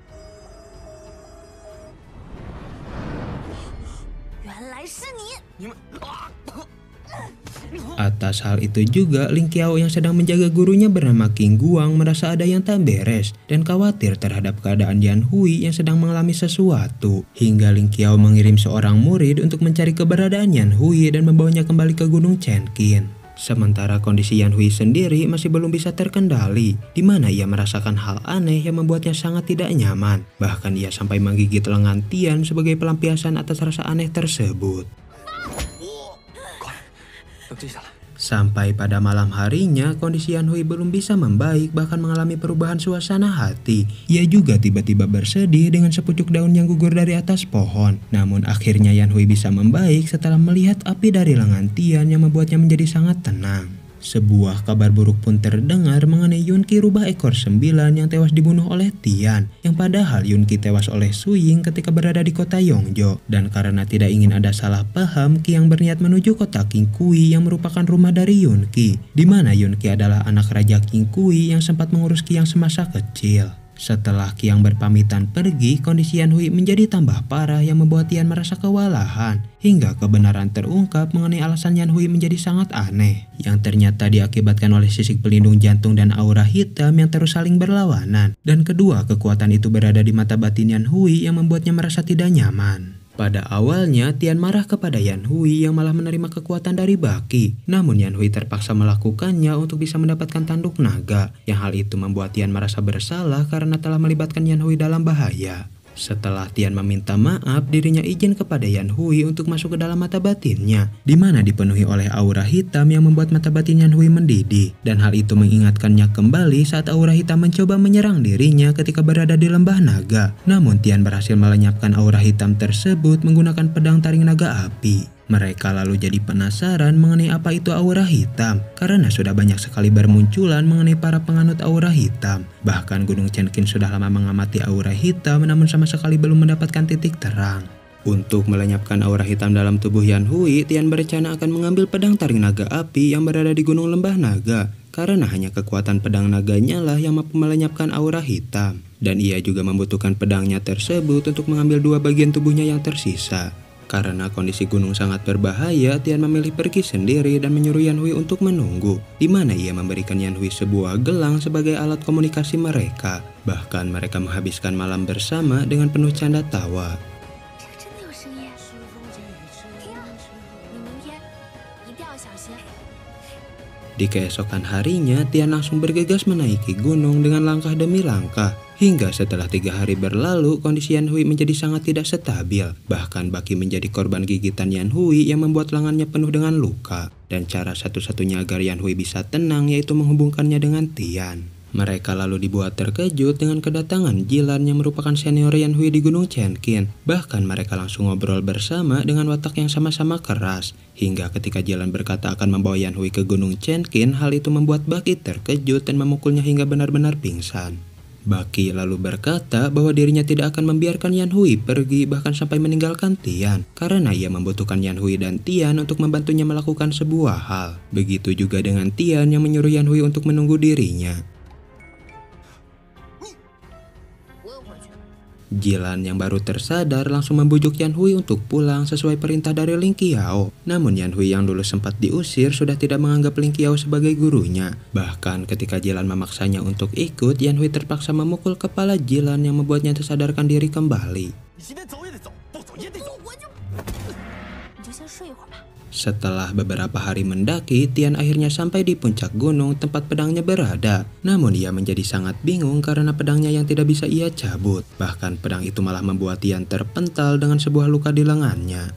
Atas hal itu juga, Ling Qiao yang sedang menjaga gurunya bernama Qing Guang merasa ada yang tak beres dan khawatir terhadap keadaan Yanhui yang sedang mengalami sesuatu. Hingga Ling Qiao mengirim seorang murid untuk mencari keberadaan Yanhui dan membawanya kembali ke Gunung Chenqin. Sementara kondisi Yanhui sendiri masih belum bisa terkendali, di mana ia merasakan hal aneh yang membuatnya sangat tidak nyaman. Bahkan ia sampai menggigit lengan Tian sebagai pelampiasan atas rasa aneh tersebut. Sampai pada malam harinya, kondisi Yanhui belum bisa membaik, bahkan mengalami perubahan suasana hati. Ia juga tiba-tiba bersedih dengan sepucuk daun yang gugur dari atas pohon. Namun akhirnya Yanhui bisa membaik setelah melihat api dari lengan Tian yang membuatnya menjadi sangat tenang. Sebuah kabar buruk pun terdengar mengenai Yun Qi rubah ekor 9 yang tewas dibunuh oleh Tian, yang padahal Yun Qi tewas oleh Su Ying ketika berada di kota Yongzhou. Dan karena tidak ingin ada salah paham, Qiang berniat menuju kota Qing Kui yang merupakan rumah dari Yun Qi, di mana Yun Qi adalah anak Raja Qing Kui yang sempat mengurus Qiang semasa kecil. Setelah Qiang berpamitan pergi, kondisi Yanhui menjadi tambah parah yang membuat Tian merasa kewalahan. Hingga kebenaran terungkap mengenai alasan Yanhui menjadi sangat aneh, yang ternyata diakibatkan oleh sisik pelindung jantung dan aura hitam yang terus saling berlawanan. Dan kedua kekuatan itu berada di mata batin Yanhui yang membuatnya merasa tidak nyaman. Pada awalnya, Tian marah kepada Yanhui yang malah menerima kekuatan dari Baqi. Namun Yanhui terpaksa melakukannya untuk bisa mendapatkan tanduk naga, yang hal itu membuat Tian merasa bersalah karena telah melibatkan Yanhui dalam bahaya. Setelah Tian meminta maaf, dirinya izin kepada Yanhui untuk masuk ke dalam mata batinnya, di mana dipenuhi oleh aura hitam yang membuat mata batin Yanhui mendidih. Dan hal itu mengingatkannya kembali saat aura hitam mencoba menyerang dirinya ketika berada di lembah naga. Namun Tian berhasil melenyapkan aura hitam tersebut menggunakan pedang taring naga api. Mereka lalu jadi penasaran mengenai apa itu aura hitam, karena sudah banyak sekali bermunculan mengenai para penganut aura hitam. Bahkan Gunung Chenqin sudah lama mengamati aura hitam, namun sama sekali belum mendapatkan titik terang. Untuk melenyapkan aura hitam dalam tubuh Yanhui, Tian berencana akan mengambil pedang taring naga api yang berada di Gunung Lembah Naga, karena hanya kekuatan pedang naganya lah yang mampu melenyapkan aura hitam. Dan ia juga membutuhkan pedangnya tersebut untuk mengambil dua bagian tubuhnya yang tersisa. Karena kondisi gunung sangat berbahaya, Tian memilih pergi sendiri dan menyuruh Yanhui untuk menunggu, di mana ia memberikan Yanhui sebuah gelang sebagai alat komunikasi mereka. Bahkan mereka menghabiskan malam bersama dengan penuh canda tawa. Di keesokan harinya, Tian langsung bergegas menaiki gunung dengan langkah demi langkah. Hingga setelah 3 hari berlalu, kondisi Yanhui menjadi sangat tidak stabil. Bahkan Baqi menjadi korban gigitan Yanhui yang membuat lengannya penuh dengan luka. Dan cara satu-satunya agar Yanhui bisa tenang yaitu menghubungkannya dengan Tian. Mereka lalu dibuat terkejut dengan kedatangan Jilan yang merupakan senior Yan Hui di Gunung Chenqin. Bahkan mereka langsung ngobrol bersama dengan watak yang sama-sama keras. Hingga ketika Jilan berkata akan membawa Yan Hui ke Gunung Chenqin, hal itu membuat Baki terkejut dan memukulnya hingga benar-benar pingsan. Baki lalu berkata bahwa dirinya tidak akan membiarkan Yan Hui pergi bahkan sampai meninggalkan Tian, karena ia membutuhkan Yan Hui dan Tian untuk membantunya melakukan sebuah hal. Begitu juga dengan Tian yang menyuruh Yan Hui untuk menunggu dirinya. Jilan yang baru tersadar langsung membujuk Yan Hui untuk pulang sesuai perintah dari Ling Qiao. Namun Yan Hui yang dulu sempat diusir sudah tidak menganggap Ling Qiao sebagai gurunya. Bahkan ketika Jilan memaksanya untuk ikut, Yan Hui terpaksa memukul kepala Jilan yang membuatnya tersadarkan diri kembali. Setelah beberapa hari mendaki, Tian akhirnya sampai di puncak gunung tempat pedangnya berada. Namun ia menjadi sangat bingung karena pedangnya yang tidak bisa ia cabut. Bahkan pedang itu malah membuat Tian terpental dengan sebuah luka di lengannya.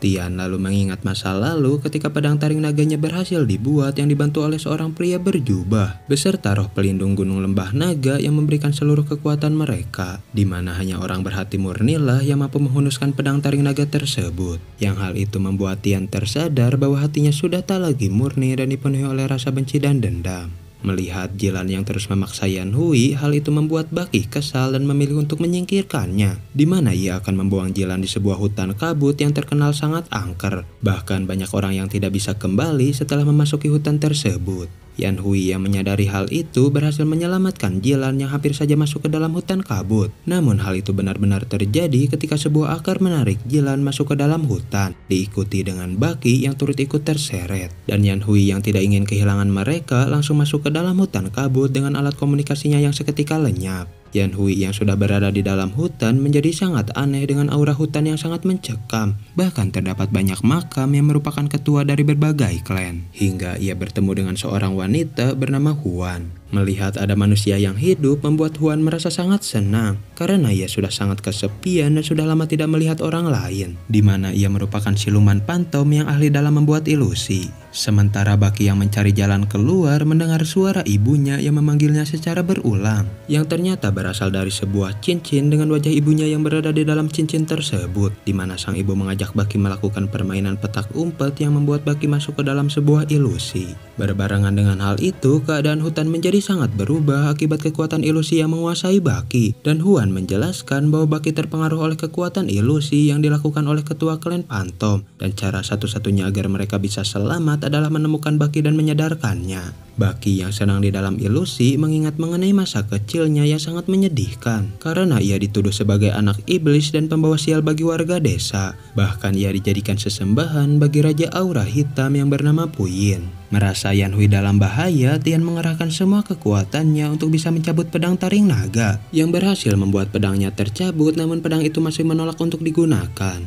Tian lalu mengingat masa lalu ketika pedang taring naganya berhasil dibuat yang dibantu oleh seorang pria berjubah beserta roh pelindung gunung lembah naga yang memberikan seluruh kekuatan mereka, di mana hanya orang berhati murnilah yang mampu menghunuskan pedang taring naga tersebut. Yang hal itu membuat Tian tersadar bahwa hatinya sudah tak lagi murni dan dipenuhi oleh rasa benci dan dendam. Melihat Jilan yang terus memaksa Yan Hui, hal itu membuat Baki kesal dan memilih untuk menyingkirkannya, di mana ia akan membuang Jilan di sebuah hutan kabut yang terkenal sangat angker. Bahkan banyak orang yang tidak bisa kembali setelah memasuki hutan tersebut. Yan Hui yang menyadari hal itu berhasil menyelamatkan Jilan yang hampir saja masuk ke dalam hutan kabut. Namun hal itu benar-benar terjadi ketika sebuah akar menarik Jilan masuk ke dalam hutan, diikuti dengan Baki yang turut ikut terseret. Dan Yan Hui yang tidak ingin kehilangan mereka langsung masuk ke dalam hutan kabut dengan alat komunikasinya yang seketika lenyap. Yan Hui yang sudah berada di dalam hutan menjadi sangat aneh dengan aura hutan yang sangat mencekam. Bahkan terdapat banyak makam yang merupakan ketua dari berbagai klan. Hingga ia bertemu dengan seorang wanita bernama Huan. Melihat ada manusia yang hidup membuat Huan merasa sangat senang karena ia sudah sangat kesepian dan sudah lama tidak melihat orang lain, di mana ia merupakan siluman pantom yang ahli dalam membuat ilusi. Sementara Baki yang mencari jalan keluar mendengar suara ibunya yang memanggilnya secara berulang, yang ternyata berasal dari sebuah cincin dengan wajah ibunya yang berada di dalam cincin tersebut, di mana sang ibu mengajak Baki melakukan permainan petak umpet yang membuat Baki masuk ke dalam sebuah ilusi. Berbarengan dengan hal itu, keadaan hutan menjadi sangat berubah akibat kekuatan ilusi yang menguasai Baki, dan Huan menjelaskan bahwa Baki terpengaruh oleh kekuatan ilusi yang dilakukan oleh ketua klan Pantom, dan cara satu-satunya agar mereka bisa selamat adalah menemukan Baki dan menyadarkannya. Baki yang senang di dalam ilusi mengingat mengenai masa kecilnya yang sangat menyedihkan karena ia dituduh sebagai anak iblis dan pembawa sial bagi warga desa. Bahkan ia dijadikan sesembahan bagi Raja Aura Hitam yang bernama Puyin. Merasa Yan Hui dalam bahaya, Tian mengerahkan semua kekuatannya untuk bisa mencabut pedang taring naga yang berhasil membuat pedangnya tercabut, namun pedang itu masih menolak untuk digunakan.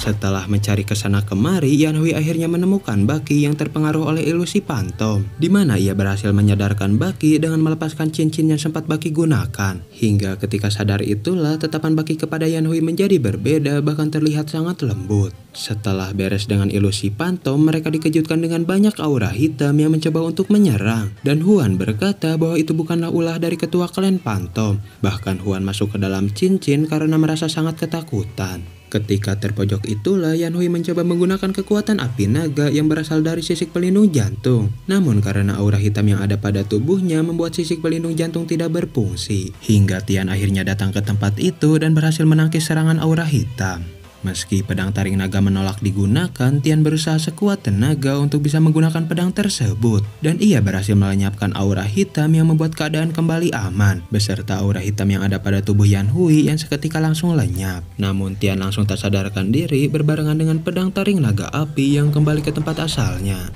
Setelah mencari kesana kemari, Yan Hui akhirnya menemukan Baki yang terpengaruh oleh ilusi Pantom, di mana ia berhasil menyadarkan Baki dengan melepaskan cincin yang sempat Baki gunakan. Hingga ketika sadar itulah tetapan Baki kepada Yan Hui menjadi berbeda, bahkan terlihat sangat lembut. Setelah beres dengan ilusi Pantom, mereka dikejutkan dengan banyak aura hitam yang mencoba untuk menyerang. Dan Huan berkata bahwa itu bukanlah ulah dari ketua klan Pantom. Bahkan Huan masuk ke dalam cincin karena merasa sangat ketakutan. Ketika terpojok itulah Yan Hui mencoba menggunakan kekuatan api naga yang berasal dari sisik pelindung jantung. Namun karena aura hitam yang ada pada tubuhnya membuat sisik pelindung jantung tidak berfungsi. Hingga Tian akhirnya datang ke tempat itu dan berhasil menangkis serangan aura hitam. Meski pedang taring naga menolak digunakan, Tian berusaha sekuat tenaga untuk bisa menggunakan pedang tersebut. Dan ia berhasil melenyapkan aura hitam yang membuat keadaan kembali aman, beserta aura hitam yang ada pada tubuh Yan Hui yang seketika langsung lenyap. Namun Tian langsung tak sadarkan diri berbarengan dengan pedang taring naga api yang kembali ke tempat asalnya.